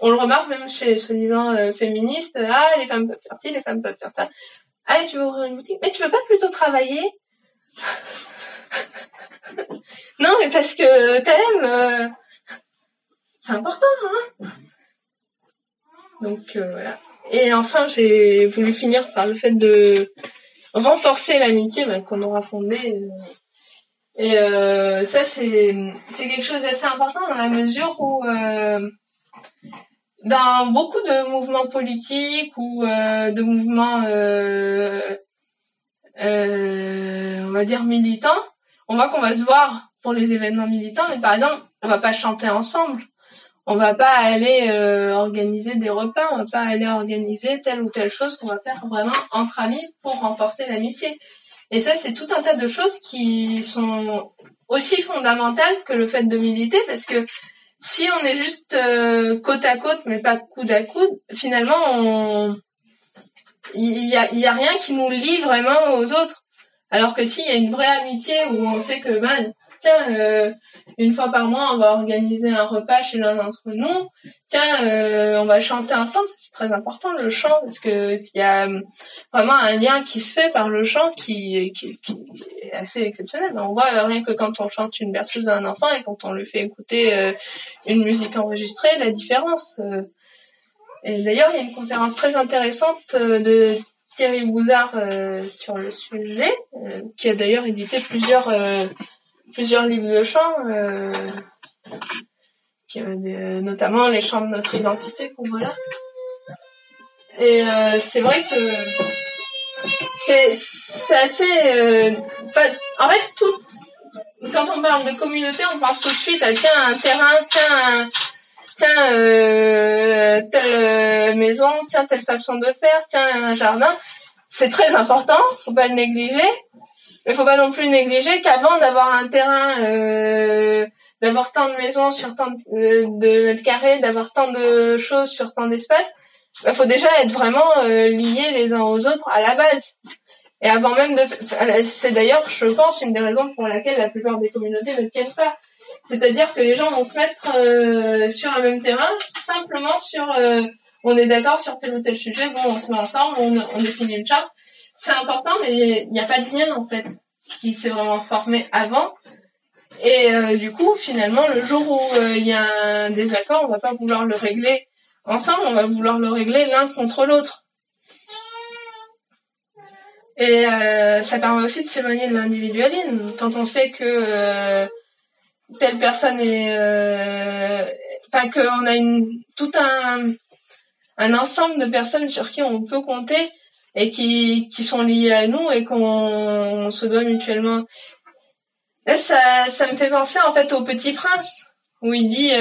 on le remarque même chez les soi-disant féministes. Ah, les femmes peuvent faire ci, les femmes peuvent faire ça. Ah, tu veux ouvrir une boutique? Mais tu veux pas plutôt travailler? Non, mais parce que, quand même, c'est important, hein. Donc, voilà. Et enfin, j'ai voulu finir par le fait de renforcer l'amitié qu'on aura fondée. Et ça, c'est quelque chose d'assez important dans la mesure où... dans beaucoup de mouvements politiques ou de mouvements on va dire militants, on voit qu'on va se voir pour les événements militants, mais par exemple on va pas chanter ensemble, on va pas aller organiser des repas, on va pas aller organiser telle ou telle chose qu'on va faire vraiment entre amis pour renforcer l'amitié. Et ça c'est tout un tas de choses qui sont aussi fondamentales que le fait de militer, parce que si on est juste côte à côte, mais pas coude à coude, finalement, il y a rien qui nous lie vraiment aux autres. Alors que s'il y a une vraie amitié où on sait que, tiens, une fois par mois, on va organiser un repas chez l'un d'entre nous. Tiens, on va chanter ensemble. C'est très important, le chant, parce que s'il y a vraiment un lien qui se fait par le chant qui est assez exceptionnel. On voit rien que quand on chante une berceuse à un enfant et quand on lui fait écouter une musique enregistrée, la différence. Et d'ailleurs, il y a une conférence très intéressante de Thierry Bouzard sur le sujet, qui a d'ailleurs édité plusieurs livres de chant, notamment les chants de notre identité qu'on voit là. Et c'est vrai que c'est assez... en fait, quand on parle de communauté, on pense tout de suite à un terrain, telle maison, telle façon de faire, un jardin. C'est très important, faut pas le négliger. Mais faut pas non plus négliger qu'avant d'avoir un terrain, d'avoir tant de maisons sur tant de mètres carrés, d'avoir tant de choses sur tant d'espace, faut déjà être vraiment liés les uns aux autres à la base. Et avant même c'est d'ailleurs, je pense, une des raisons pour laquelle la plupart des communautés ne tiennent pas. C'est-à-dire que les gens vont se mettre sur un même terrain, tout simplement on est d'accord sur tel ou tel sujet, bon, on se met ensemble, on définit une charte. C'est important, mais il n'y a pas de lien, en fait, qui s'est vraiment formé avant. Et du coup, finalement, le jour où il y a un désaccord, on va pas vouloir le régler ensemble, on va vouloir le régler l'un contre l'autre. Et ça permet aussi de s'éloigner de l'individualisme. Quand on sait que telle personne est... qu'on a tout un ensemble de personnes sur qui on peut compter et qui sont liées à nous et qu'on se doit mutuellement. Là, ça me fait penser en fait au Petit Prince, où il dit,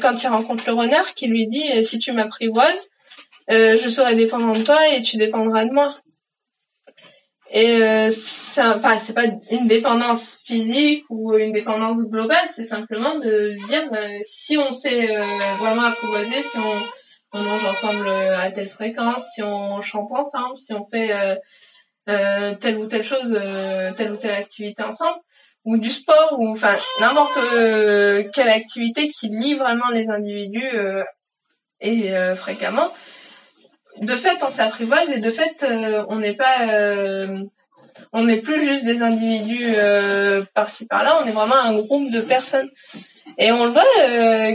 quand il rencontre le renard, qui lui dit « Si tu m'apprivoises, je serai dépendant de toi et tu dépendras de moi ». Et c'est pas une dépendance physique ou une dépendance globale, c'est simplement de dire si on s'est vraiment apprivoisé, si on mange ensemble à telle fréquence, si on chante ensemble, si on fait telle ou telle chose, telle ou telle activité ensemble, ou du sport, ou enfin n'importe quelle activité qui lie vraiment les individus et fréquemment. De fait, on s'apprivoise et de fait, on n'est plus juste des individus par-ci par-là, on est vraiment un groupe de personnes. Et on le voit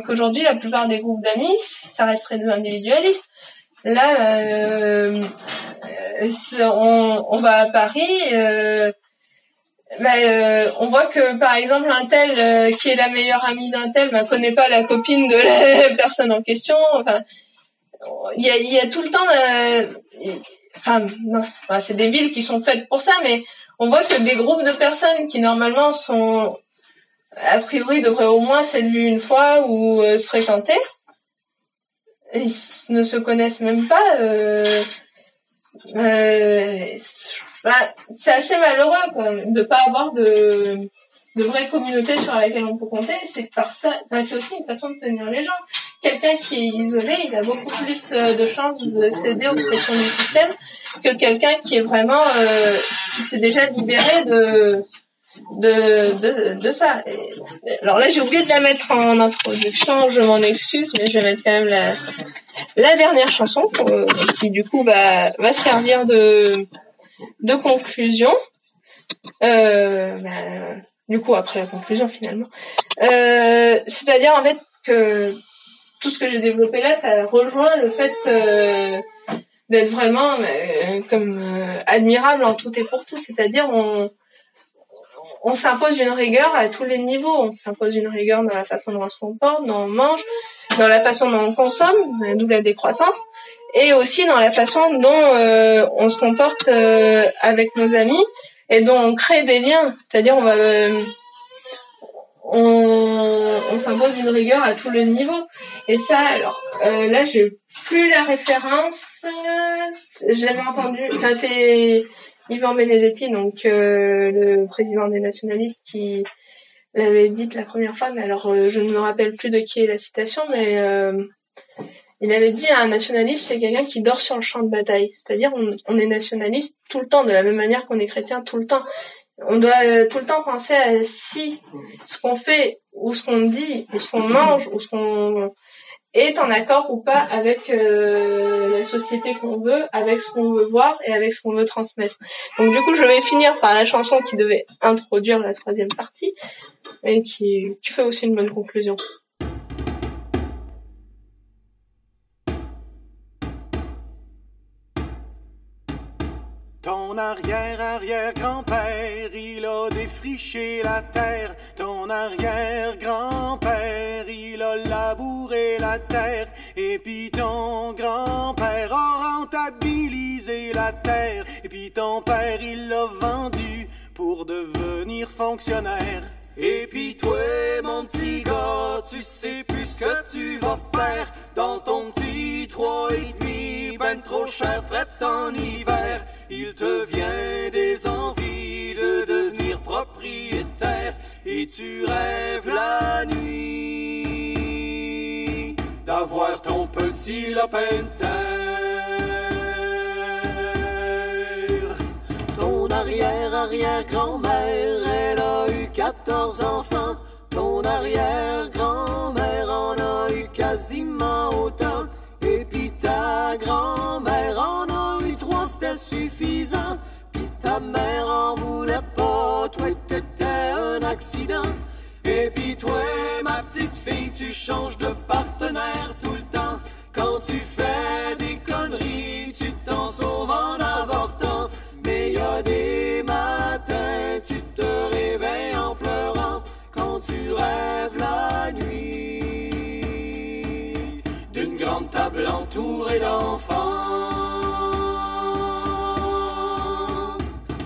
qu'aujourd'hui, la plupart des groupes d'amis, ça resterait des individualistes. Là, on va à Paris, on voit que par exemple un tel qui est la meilleure amie d'un tel connaît pas la copine de la personne en question. Enfin, il y a tout le temps c'est des villes qui sont faites pour ça, mais on voit que des groupes de personnes qui normalement sont a priori devraient au moins s'élever une fois ou se fréquenter, ils ne se connaissent même pas. C'est assez malheureux quoi, de pas avoir de vraie communauté sur laquelle on peut compter. C'est par ça, c'est aussi une façon de tenir les gens. Quelqu'un qui est isolé, il a beaucoup plus de chances de céder aux pressions du système que quelqu'un qui est vraiment qui s'est déjà libéré de ça. Alors là, j'ai oublié de la mettre en introduction, je m'en excuse, mais je vais mettre quand même la dernière chanson qui du coup va servir de conclusion. Du coup, après la conclusion finalement. C'est-à-dire en fait que tout ce que j'ai développé là, ça rejoint le fait d'être vraiment admirable en tout et pour tout. C'est-à-dire on s'impose une rigueur à tous les niveaux. On s'impose une rigueur dans la façon dont on se comporte, dont on mange, dans la façon dont on consomme, d'où la décroissance, et aussi dans la façon dont on se comporte avec nos amis et dont on crée des liens. C'est-à-dire on s'impose une rigueur à tous les niveaux. Et ça, alors là, j'ai plus la référence. J'avais entendu. Enfin, c'est Ivan Benedetti, donc le président des nationalistes, qui l'avait dit la première fois. Mais alors, je ne me rappelle plus de qui est la citation, mais il avait dit un nationaliste, c'est quelqu'un qui dort sur le champ de bataille. C'est-à-dire, on est nationaliste tout le temps, de la même manière qu'on est chrétien tout le temps. On doit tout le temps penser à si ce qu'on fait, ou ce qu'on dit, ou ce qu'on mange, ou ce qu'on est en accord ou pas avec la société qu'on veut, avec ce qu'on veut voir et avec ce qu'on veut transmettre. Donc du coup, je vais finir par la chanson qui devait introduire la troisième partie, et qui fait aussi une bonne conclusion. Ton arrière-arrière-grand-père, il a défriché la terre. Ton arrière-grand-père, il a labouré la terre. Et puis ton grand-père a rentabilisé la terre. Et puis ton père, il l'a vendu pour devenir fonctionnaire. Et puis toi, mon petit gars, tu sais plus ce que tu vas faire dans ton petit 3,5, ben trop cher, fret en hiver. Il te vient des envies de devenir propriétaire et tu rêves la nuit d'avoir ton petit lopin de terre. Ton arrière-arrière-grand-mère, elle a eu 14 enfants. Ton arrière-grand-mère en a eu quasiment autant. Et puis ta ta grand-mère en a eu 3, c'était suffisant. Pis ta mère en voulait pas, toi t'étais un accident. Et pis toi, ma petite fille, tu changes de partenaire tout le temps. Quand tu fais des conneries, tu t'en sauves en avortant. Mais y a des matins, tu te réveilles en pleurant quand tu rêves la nuit d'une grande table entourée d'enfants.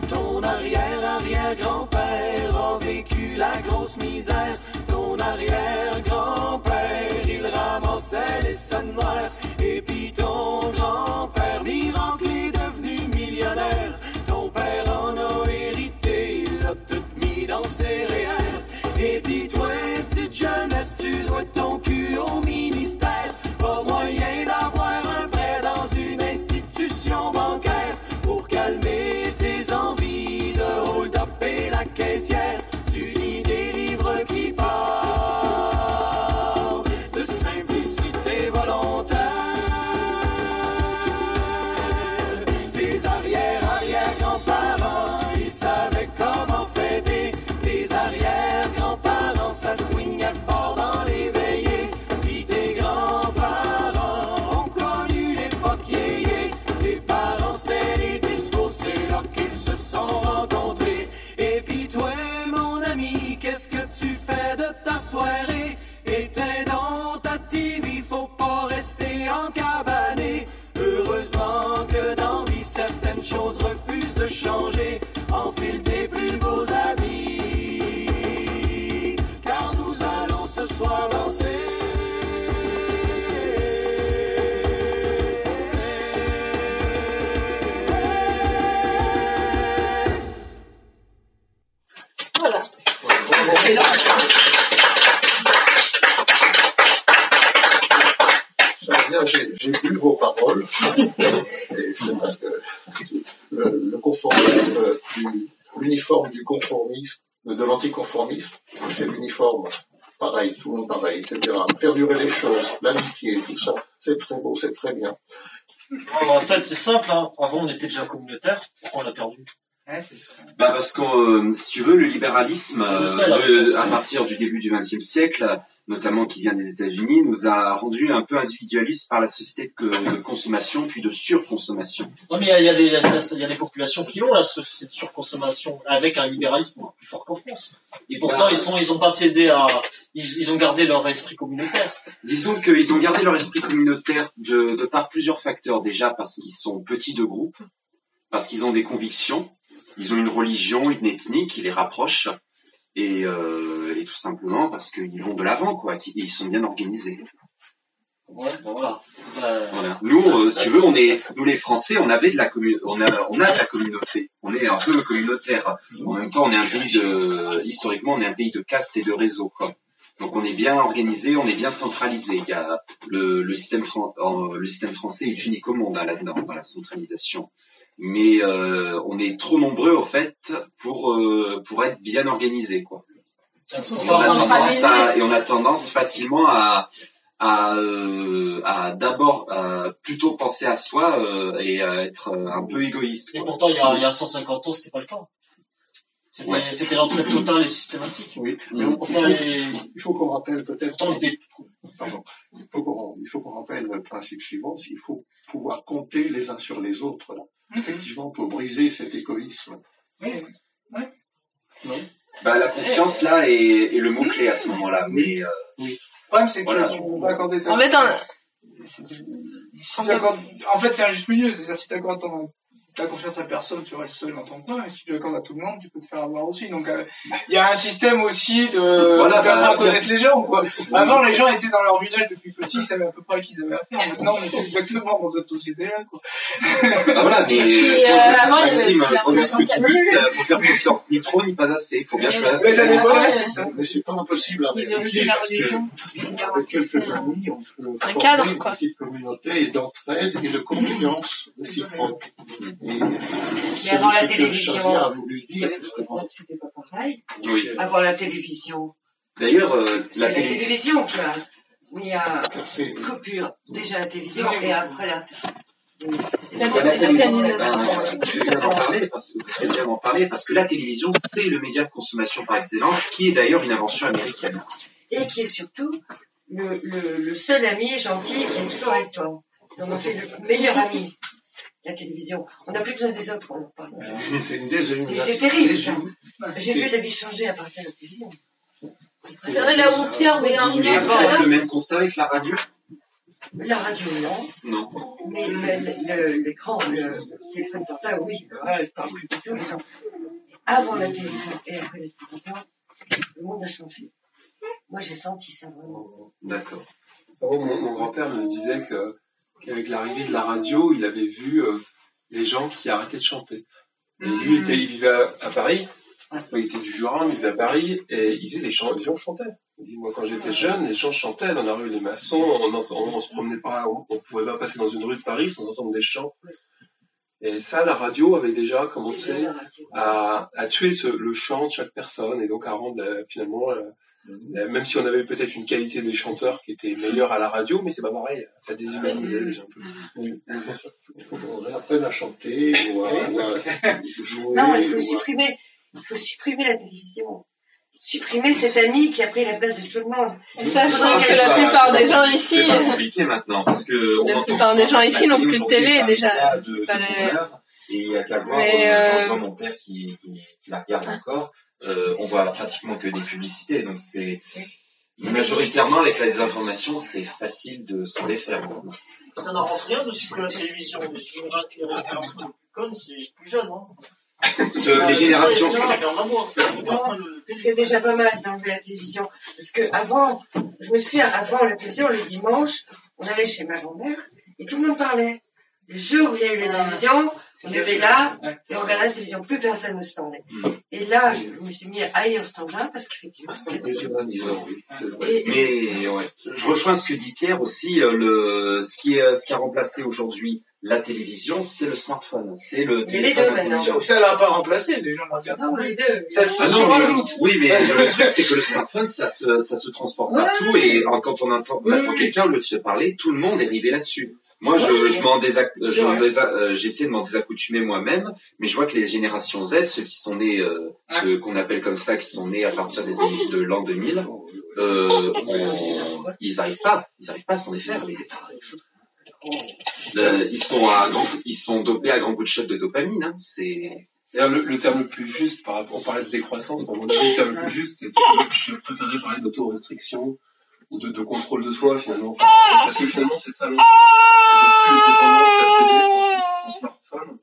Ton arrière-arrière-grand-père a vécu la grosse misère. Ton arrière-grand-père, il ramassait les sangs noirs. Et puis ton grand-père, miracle, est devenu millionnaire. Ton père en a hérité, il l'a tout mis dans ses REER. Et puis toi, petite jeunesse, tu dois ton cul au ministère. Pas moyen d'avoir un prêt dans une institution bancaire pour calmer tes envies de hold-up et la caissière. Tu lis des livres qui parlent de simplicité volontaire. Tes arrière-arrière-grands-parents, ils savaient comment fêter. Tes arrière-grands-parents, ça swingait fort dans les veillées. Puis tes grands-parents ont connu l'époque yéyé. Tes parents, c'était les discos, c'est là qu'ils se sont rencontrés. Et puis toi, mon ami, qu'est-ce que tu fais de ta soirée? Éteins donc ta TV, faut pas rester encabané. Heureusement que dans vie, certaines choses refusent de changer. Enfile tes plus beaux habits, car nous allons ce soir danser. Voilà. J'ai lu vos paroles et c'est vrai que le conformisme, l'uniforme du conformisme, de l'anticonformisme, c'est l'uniforme pareil, tout le monde pareil, etc. Faire durer les choses, l'amitié, tout ça, c'est très beau, c'est très bien. En fait, c'est simple, hein. Avant on était déjà communautaire, pourquoi on l'a perdu? Bah parce que si tu veux, le libéralisme à partir du début du XXe siècle, notamment qui vient des États-Unis, nous a rendu un peu individualistes par la société de consommation puis de surconsommation. Non mais il y a des populations qui ont cette surconsommation avec un libéralisme beaucoup plus fort qu'en France. Et pourtant ils ont pas cédé à, ils ont gardé leur esprit communautaire. Disons qu'ils ont gardé leur esprit communautaire de par plusieurs facteurs. Déjà parce qu'ils sont petits de groupe, parce qu'ils ont des convictions. Ils ont une religion, une ethnie qui les rapproche et tout simplement parce qu'ils vont de l'avant, quoi. Et ils sont bien organisés. Ouais, ben voilà. Voilà. Nous, si tu veux, nous les Français, on a de la communauté. On est un peu communautaire. En même temps, on est un pays historiquement, on est un pays de caste et de réseau, quoi. Donc on est bien organisé, on est bien centralisé. Il y a le système français est unique au monde là-dedans, dans la centralisation. Mais on est trop nombreux au fait pour être bien organisés, quoi. On a tendance facilement à d'abord plutôt penser à soi et à être un peu égoïste, quoi. Et pourtant il y a 150 ans c'était pas le cas. C'était l'entraide totale et systématique. Oui. Mais il faut qu'on rappelle peut-être. Pardon. Il faut qu'on rappelle le principe suivant, il faut pouvoir compter les uns sur les autres. Effectivement, pour briser cet égoïsme. Oui. Non. Bah, la confiance, là, est le mot-clé à ce moment-là. Mais, Le problème, c'est que tu peux pas accorder ta... En fait, c'est un juste milieu. C'est-à-dire, si tu accordes ta confiance à personne, tu restes seul dans ton coin. Et si tu l'accordes à tout le monde, tu peux te faire avoir aussi. Donc, il y a un système aussi d'apprendre à connaître les gens, quoi. Avant, les gens étaient dans leur village depuis petit, ils savaient à peu près à qui ils avaient affaire. Maintenant, on est exactement dans cette société-là, quoi. Voilà, mais Maxime, regarde ce que tu dis, faut faire confiance ni trop ni pas assez. Faut bien choisir. Mais c'est pas impossible à réaliser parce que avec quelques amis, on peut former une petite communauté d'entraide et de confiance réciproque. Mais avant la télévision, Chazia a voulu dire, c'était pas pareil. Oui. Avant la télévision. D'ailleurs, la télévision qui a Mais il y a une coupure. Déjà la télévision et après la... Je vais bien en parler parce que la télévision, c'est le média de consommation par excellence, qui est d'ailleurs une invention américaine. Et qui est surtout le seul ami gentil qui est toujours avec toi. Ils en ont fait le meilleur ami, la télévision. On n'a plus besoin des autres, on en parle. C'est une désillumination. Mais c'est terrible, ça. J'ai vu la vie changer à partir de la télévision. C'est là où Pierre voulait en venir. Vous faites le même constat avec la radio? La radio, non. Non. Mais l'écran, le téléphone portable, oui. Je parle plus du tout, les gens. Avant la télévision et après la télévision, le monde a changé. Moi, j'ai senti ça vraiment. D'accord. Mon grand-père me disait qu'avec l'arrivée de la radio, il avait vu les gens qui arrêtaient de chanter. Et lui, il vivait à Paris. Il était du Jura, mais il vivait à Paris. Et il disait, les gens chantaient. Il dit, moi, quand j'étais jeune, les gens chantaient dans la rue, les maçons. On se promenait pas, on pouvait pas passer dans une rue de Paris sans entendre des chants. Et ça, la radio avait déjà commencé à tuer le chant de chaque personne et donc à rendre finalement, même si on avait peut-être une qualité des chanteurs qui était meilleure à la radio, mais c'est pas pareil, ça déshumanisait les gens. Il faut qu'on réapprenne à chanter ou à jouer. Non, il faut supprimer la télévision. Supprimer cet ami qui a pris la place de tout le monde. Et ça, je pense que la plupart des gens ici... C'est pas compliqué maintenant, parce que... La plupart des gens ici n'ont plus de télé, déjà. Et il n'y a qu'à voir, quand je vois mon père qui la regarde encore, on voit pratiquement que des publicités, donc c'est... Majoritairement, avec les informations, c'est facile de s'en les faire. Ça n'arrange rien de supprimer la télévision, mais si on rate les générations connes, c'est plus jeune, hein. Les générations. C'est déjà pas mal d'enlever la télévision. Parce que avant, je me souviens, avant la télévision, le dimanche, on allait chez ma grand-mère et tout le monde parlait. Le jour où il y a eu la télévision, on était là et on regardait la télévision. Plus personne ne se parlait. Et là, je me suis mis à haïr cet engin parce qu'effectivement, Mais ouais, je rejoins ce que dit Pierre aussi. Ce qui a remplacé aujourd'hui la télévision, c'est le smartphone, c'est le téléphone intelligent. Ça l'a pas remplacé, les gens le regardent. Non, les deux. Ça se rajoute. Oui, mais le truc, c'est que le smartphone, ça se transporte partout et quand on entend quelqu'un, au lieu de se parler, tout le monde est rivé là-dessus. Moi, j'essaie de m'en désaccoutumer moi-même, mais je vois que les générations Z, ceux qui sont nés, ceux qu'on appelle comme ça, qui sont nés à partir des années de l'an 2000, ils arrivent pas à s'en défaire. Ils sont dopés à grands coups de shot de dopamine, hein. D'ailleurs, le terme le plus juste, on parlait de décroissance, pour mon avis, le terme le plus juste, c'est je préférerais parler d'autorestriction ou de contrôle de soi, finalement. Parce que finalement, c'est ça, c'est de plus de tendance à céder son smartphone.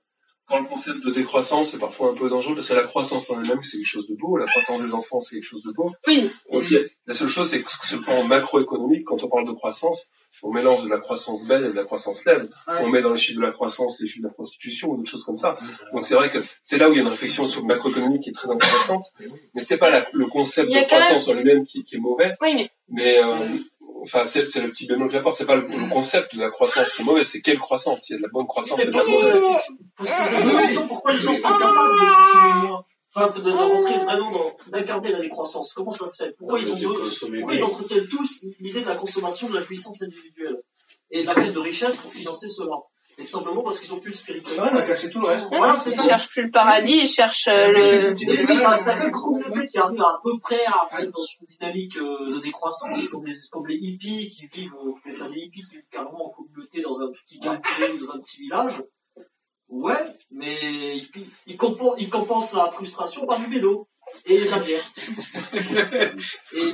Quand le concept de décroissance est parfois un peu dangereux, parce que la croissance en elle-même, c'est quelque chose de beau, la croissance des enfants, c'est quelque chose de beau. Oui. Donc, la seule chose, c'est que sur le plan macroéconomique, quand on parle de croissance, on mélange de la croissance belle et de la croissance laide. On met dans les chiffres de la croissance les chiffres de la prostitution ou d'autres choses comme ça. Donc c'est vrai que c'est là où il y a une réflexion sur le macroéconomique qui est très intéressante, mais c'est pas le concept de croissance en lui-même qui est mauvais. Oui, mais enfin c'est le petit bémol que j'apporte, c'est pas le concept de la croissance qui est mauvais, c'est quelle croissance. Il y a de la bonne croissance et de la mauvaise. Faut se poser la question pourquoi les gens sont capables de consommer moins. Enfin, de rentrer vraiment d'incarner la décroissance. Comment ça se fait? Pourquoi ils entretiennent tous l'idée de la consommation, de la jouissance individuelle et de la quête de richesse pour financer cela? Et tout simplement parce qu'ils ont plus de spiritualité. Ouais, on a cassé tout le reste. Voilà, c'est ils cherchent plus le paradis, ils cherchent le... T'as une communauté qui arrive à peu près à être dans une dynamique de décroissance, comme les hippies qui vivent, des hippies qui vivent carrément en communauté dans un petit quartier, dans un petit village. Ouais, mais ils compensent la frustration par du bédo et de la bière.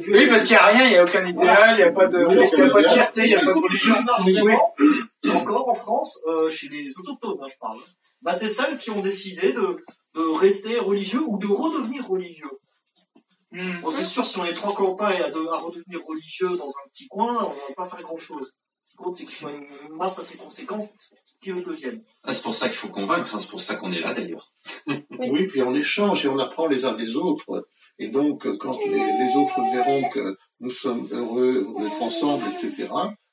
Oui, parce qu'il n'y a rien, il n'y a aucun idéal, il n'y a pas de fierté, il n'y a pas de religion. Encore en France, chez les autochtones, je parle. Bah, c'est celles qui ont décidé de rester religieux ou de redevenir religieux. Bon, c'est sûr, si on est trois copains à redevenir religieux dans un petit coin, on va pas faire grand chose. Ce qui compte, c'est que ce soit une masse assez conséquente qui le deviennent. C'est pour ça qu'il faut convaincre, c'est pour ça qu'on est là d'ailleurs. Oui, puis on échange et on apprend les uns des autres. Et donc, quand les autres verront que nous sommes heureux d'être ensemble, etc.,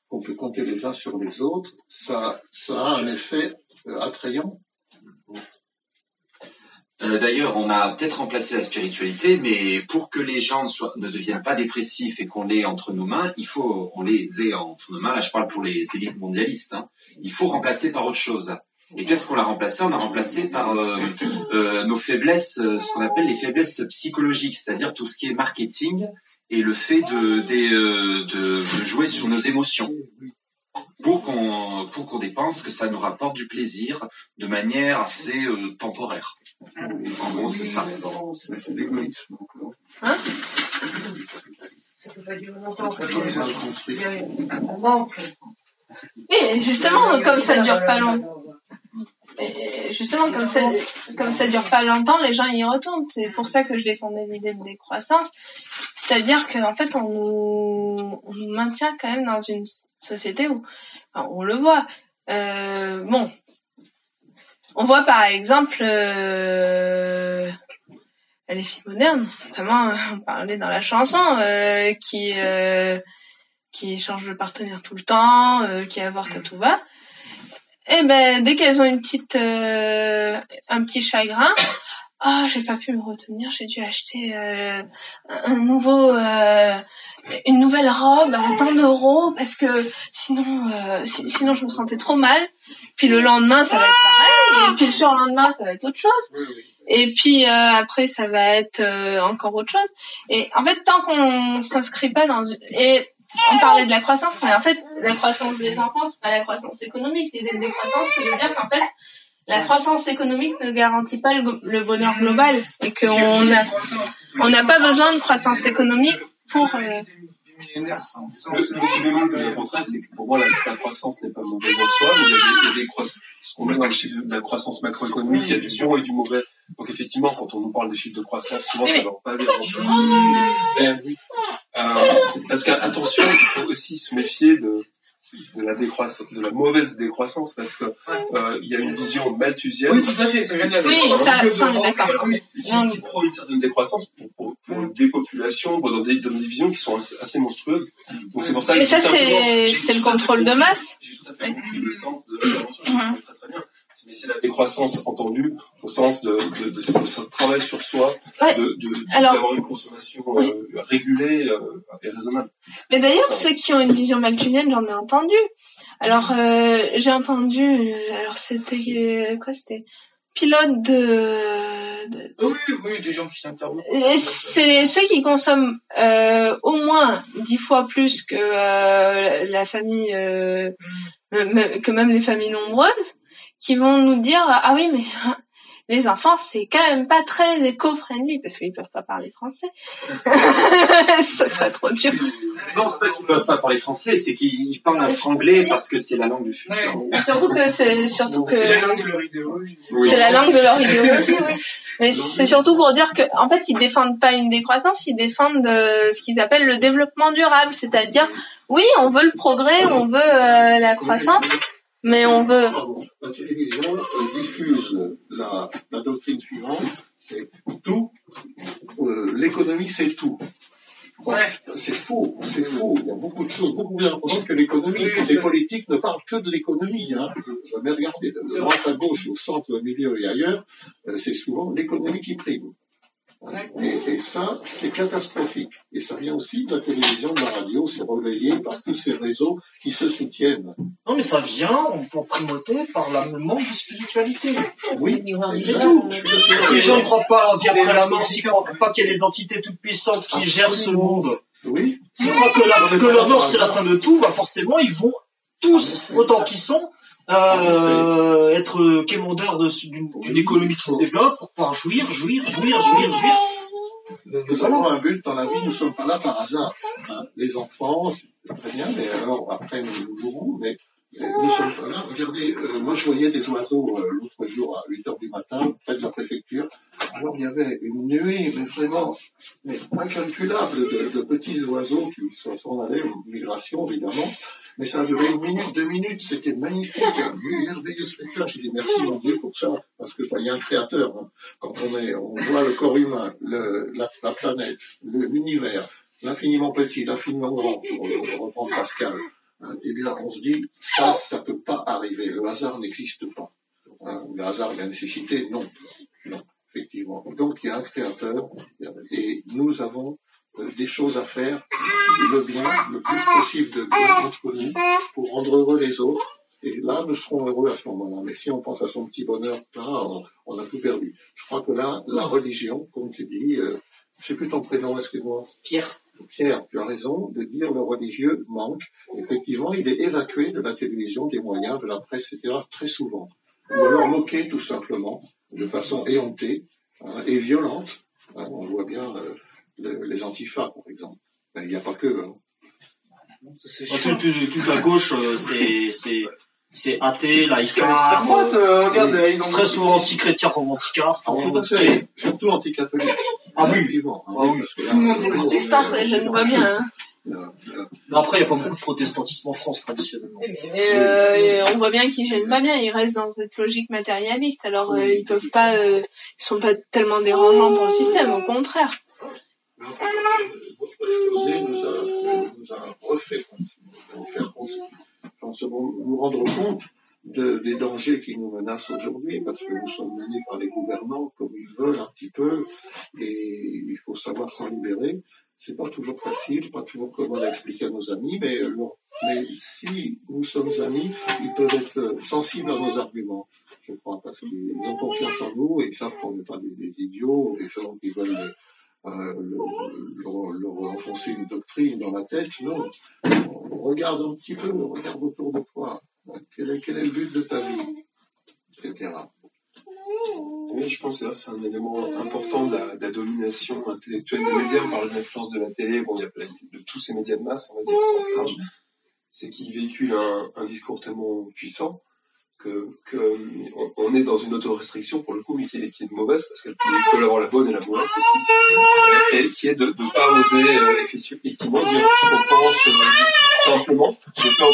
qu'on peut compter les uns sur les autres, ça a un effet attrayant. D'ailleurs, on a peut-être remplacé la spiritualité, mais pour que les gens ne deviennent pas dépressifs et qu'on l'ait entre nos mains, il faut on les ait entre nos mains. Là, je parle pour les élites mondialistes. Hein. Il faut remplacer par autre chose. Et qu'est-ce qu'on l'a remplacé? On a remplacé par nos faiblesses, ce qu'on appelle les faiblesses psychologiques, c'est-à-dire tout ce qui est marketing et le fait de jouer sur nos émotions. Pour qu'on dépense, que ça nous rapporte du plaisir de manière assez temporaire. En gros, c'est ça. C'est l'égoïsme. Hein? Ça peut pas durer longtemps. Il y a un manque. Et justement, comme ça dure pas longtemps. Justement, comme ça dure pas longtemps, les gens y retournent. C'est pour ça que je défendais l'idée de décroissance. C'est-à-dire qu'en fait, on nous maintient quand même dans une société où, enfin, on le voit. Bon, on voit par exemple les filles modernes, notamment on parlait dans la chanson, qui changent de partenaire tout le temps, qui avortent à tout va. Et ben dès qu'elles ont un petit chagrin, j'ai pas pu me retenir, j'ai dû acheter une nouvelle robe à tant d'euros parce que sinon je me sentais trop mal. Puis le lendemain ça va être pareil, et puis le surlendemain ça va être autre chose. Et puis après ça va être encore autre chose. Et en fait tant qu'on s'inscrit pas et on parlait de la croissance, mais en fait, la croissance des enfants, c'est pas la croissance économique. L'idée de décroissance, c'est de dire qu'en fait, la croissance économique ne garantit pas le bonheur global et qu'on n'a pas besoin de croissance économique pour... Le petit bémol que j'apporterais, c'est que pour moi, la croissance n'est pas mauvaise en soi, mais il y a des croissances. Ce qu'on met dans le chiffre de la croissance macroéconomique, il y a du bon et du mauvais. Donc effectivement, quand on nous parle des chiffres de croissance, souvent ça ne va pas aller grand-chose. Parce qu'attention, il faut aussi se méfier de la mauvaise décroissance, parce que il y a une vision malthusienne. Oui, tout à fait, ça vient de la Oui, ça on est d'accord. Qui prend une certaine décroissance pour une dépopulation, dans des visions qui sont assez monstrueuses. Donc c'est pour ça que ça, c'est le contrôle de masse. J'ai tout à fait compris le sens de l'intervention, très très bien. Mais c'est la décroissance entendue au sens de ce travail sur soi, d'avoir une consommation régulée et raisonnable. Mais d'ailleurs, ceux qui ont une vision malthusienne, j'en ai entendu. Alors, j'ai entendu... alors, c'était... quoi, c'était pilote Oui, des gens qui s'interrogent. C'est ceux qui consomment au moins 10 fois plus que la famille... que même les familles nombreuses, qui vont nous dire ah oui mais les enfants c'est quand même pas très éco-friendly parce qu'ils peuvent pas parler français. Ça serait trop dur. Non, c'est pas qu'ils peuvent pas parler français, c'est qu'ils parlent un franglais parce que c'est la langue du futur. Ouais. C'est la langue de leur idéologie. Oui. C'est la langue de leur idéologie, oui. Mais c'est surtout pour dire que en fait ils défendent pas une décroissance, ils défendent ce qu'ils appellent le développement durable, c'est-à-dire oui on veut le progrès, on veut la croissance. Mais on veut... La télévision diffuse la doctrine suivante, c'est tout, l'économie c'est tout. Donc, c'est faux. Il y a beaucoup de choses, beaucoup plus importantes que l'économie. Les politiques ne parlent que de l'économie. Hein. Mais regardez, de droite à gauche, au centre, au milieu et ailleurs, c'est souvent l'économie qui prime. Et ça, c'est catastrophique. Et ça vient aussi de la télévision, de la radio, c'est relayé par tous ces réseaux qui se soutiennent. Non, mais ça vient en primauté par le manque de spiritualité. Oui, c'est tout. Si les gens ne croient pas à la vie après la mort, s'ils ne croient pas qu'il y a des entités toutes puissantes qui gèrent ce monde, oui. s'ils croient que la mort c'est la fin de tout, bah forcément ils vont tous, autant qu'ils sont, être quémandeurs d'une économie qui se développe pour pouvoir jouir. Nous avons un but dans la vie, nous ne sommes pas là par hasard. Hein. Les enfants, c'est très bien, mais alors après nous jouerons, mais nous sommes pas là. Regardez, moi je voyais des oiseaux l'autre jour à 8h du matin, près de la préfecture. Alors il y avait une nuée, mais vraiment incalculable de petits oiseaux qui sont allés en migration, évidemment. Mais ça a duré 1 minute, 2 minutes, c'était magnifique, un merveilleux spectacle. Je dis merci mon Dieu pour ça, parce que il y a un créateur. Hein. Quand on voit le corps humain, la planète, l'univers, l'infiniment petit, l'infiniment grand, pour reprendre Pascal, hein, eh bien on se dit ça peut pas arriver. Le hasard n'existe pas. Hein, le hasard et la nécessité, non. effectivement. Donc il y a un créateur, et nous avons des choses à faire, le bien, le plus possible de bien entre nous, pour rendre heureux les autres. Et là, nous serons heureux à ce moment-là. Mais si on pense à son petit bonheur, là, on a tout perdu. Je crois que là, la religion, comme tu dis, je sais plus ton prénom, excuse-moi. Pierre. Pierre, tu as raison de dire le religieux manque. Effectivement, il est évacué de la télévision, des moyens, de la presse, etc. très souvent. Ou alors moqué tout simplement, de façon éhontée et violente. On voit bien les antifas, par exemple. Il n'y a pas que. Toute la gauche, c'est athée, laïcard, très souvent anti-chrétien, romanticard. Surtout anti-catholique. Ah oui, effectivement. Ah oui. Les protestants, ça gêne pas bien. Mais après, il n'y a pas beaucoup de protestantisme en France, traditionnellement. On voit bien qu'ils gênent pas bien, ils restent dans cette logique matérialiste, alors ils peuvent pas, ils sont pas tellement dérangeants pour le système, au contraire. Votre exposé nous a refait nous rendre compte des dangers qui nous menacent aujourd'hui, parce que nous sommes menés par les gouvernants comme ils veulent un petit peu, et il faut savoir s'en libérer. C'est pas toujours facile, pas toujours commode à expliquer à nos amis, mais si nous sommes amis, ils peuvent être sensibles à nos arguments, je crois, parce qu'ils ont confiance en nous et ils savent qu'on n'est pas des idiots, des gens qui veulent leur enfoncer une doctrine dans la tête. Non, regarde un petit peu, regarde autour de toi. Quel est le but de ta vie, etc. Oui, je pense que c'est un élément important de la domination intellectuelle des médias. On parle de l'influence de la télé, bon, il y a de tous ces médias de masse, on va dire, au sens large. C'est qu'ils véhiculent un discours tellement puissant qu'on est dans une autorestriction, pour le coup, mais qui est mauvaise, parce qu'elle peut avoir la bonne et la mauvaise aussi, et qui est de ne pas oser effectivement dire ce qu'on pense simplement, de peur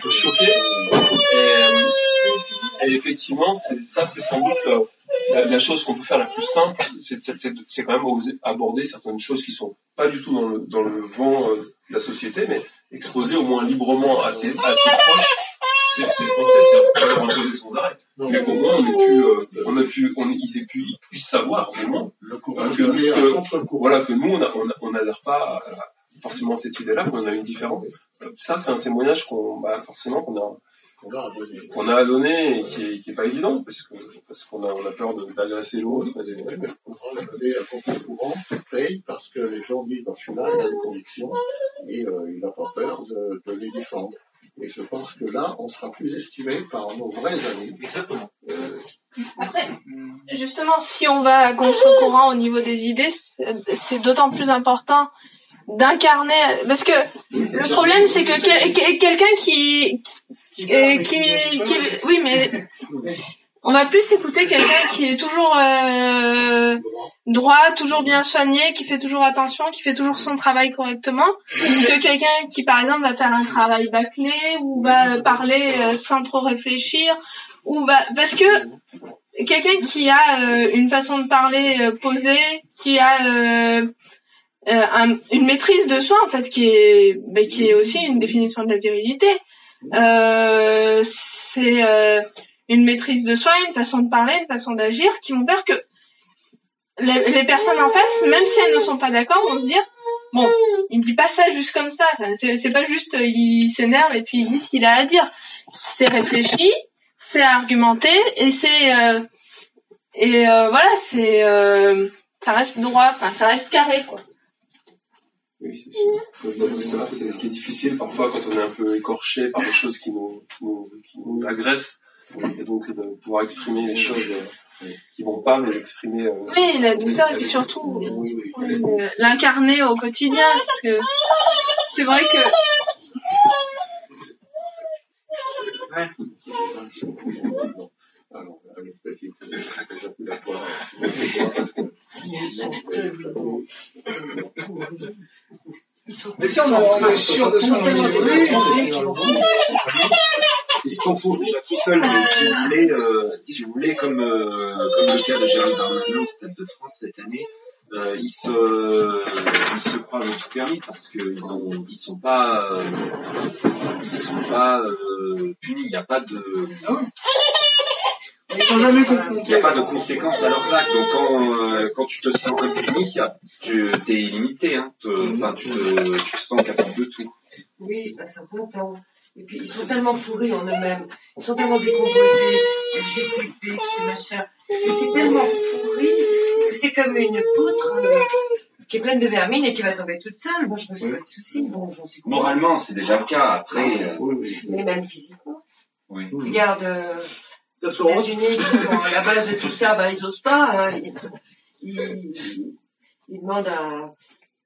de choquer. Et effectivement, c'est sans doute la chose qu'on peut faire la plus simple, c'est quand même oser aborder certaines choses qui sont pas du tout dans le vent de la société, mais exposer au moins librement assez proche. C'est pensé, c'est à imposer sans arrêt. Mais au moins, ils puissent savoir, au moins, que nous, on n'adhère pas forcément à cette idée-là, qu'on a une différente. Ça, c'est un témoignage qu'on a à donner et qui est pas évident, parce qu'on a peur d'agresser l'autre. Les contre-courants payent parce que les gens disent, celui-là, il a des convictions et il n'a pas peur de les défendre. Et je pense que là, on sera plus estimé par nos vrais amis. Exactement. Après, justement, si on va à contre-courant au niveau des idées, c'est d'autant plus important d'incarner, parce que le problème, c'est que quelqu'un qui oui, mais on va plus écouter quelqu'un qui est toujours droit, toujours bien soigné, qui fait toujours attention, qui fait toujours son travail correctement, que quelqu'un qui, par exemple, va faire un travail bâclé ou va parler sans trop réfléchir, parce que quelqu'un qui a une façon de parler posée, qui a une maîtrise de soi, en fait, qui est aussi une définition de la virilité. C'est une maîtrise de soi, une façon de parler, une façon d'agir qui vont faire que les personnes en face, même si elles ne sont pas d'accord, vont se dire bon, il dit pas ça juste comme ça. Enfin, c'est pas juste il s'énerve et puis il dit ce qu'il a à dire. C'est réfléchi, c'est argumenté et voilà, ça reste droit, enfin ça reste carré quoi. Oui, c'est sûr. C'est ce qui est difficile parfois quand on est un peu écorché par des choses qui nous agressent. Et donc de pouvoir exprimer les choses qui vont pas, mais l'exprimer. Oui, la douceur et puis surtout l'incarner au quotidien, parce que c'est vrai que. Ouais. Mais si on est sûr de son ils sont pourris tout seuls, mais si vous voulez, comme le cas de Gérald Darmanin au Stade de France cette année, ils se croient dans tout permis parce que ils sont pas punis. Il n'y a pas de. Ils sont jamais confrontés. Il n'y a pas de conséquences à leurs actes. Donc quand tu te sens impunis, tu t'es illimité. Hein. Enfin, tu te sens capable de tout. Oui, bah, ça comprend. Et puis, ils sont tellement pourris en eux-mêmes. Ils sont tellement décomposés. LGBT, ces machins. C'est tellement pourri que c'est comme une poutre qui est pleine de vermine et qui va tomber toute seule. Moi, je me fais pas de soucis. Bon, j'en suis contente. Moralement, c'est déjà le cas. Après... Mais même physiquement. Oui. Regarde, les États-Unis qui sont à la base de tout ça, bah, ils osent pas. Ils demandent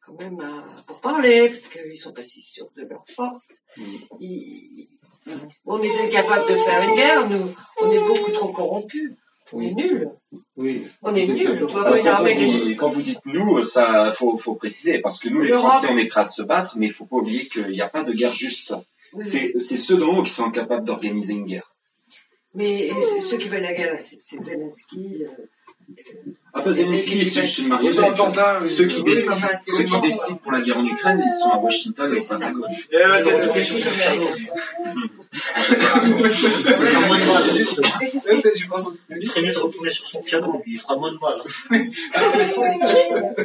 quand même pour parler, parce qu'ils sont pas si sûrs de leur force. On est incapable de faire une guerre, nous. On est beaucoup trop corrompus. On est nuls. Oui. On est nuls. On doit avoir une armée. Quand vous dites nous, ça faut préciser, parce que nous, les Français, on est prêts à se battre, mais il faut pas oublier qu'il n'y a pas de guerre juste. Oui. C'est ceux d'en haut qui sont capables d'organiser une guerre. Mais ceux qui veulent la guerre, c'est Zelensky. Ah bah Zelensky, c'est juste une marionnette. Ceux qui décident pour la guerre en Ukraine, ils sont à Washington et au Pentagone. Il ferait mieux de retourner sur son piano, il fera moins de mal.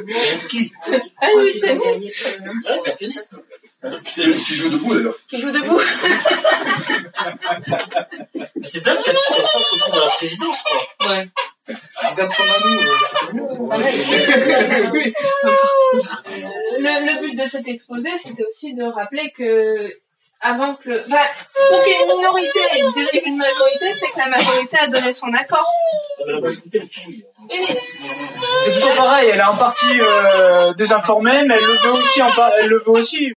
Zelensky. Ah oui, c'est bon. Ouais, c'est un pianiste. Qui joue debout d'ailleurs. Qui joue debout. C'est dingue qu'un type comme ça se retrouve à la présidence, quoi. Ouais. Regarde ce qu'on a nous. Le but de cet exposé, c'était aussi de rappeler que avant que pour qu'une minorité dirige une majorité, c'est que la majorité a donné son accord. La majorité, elle pouille. C'est toujours pareil, elle est en partie désinformée, mais elle le veut aussi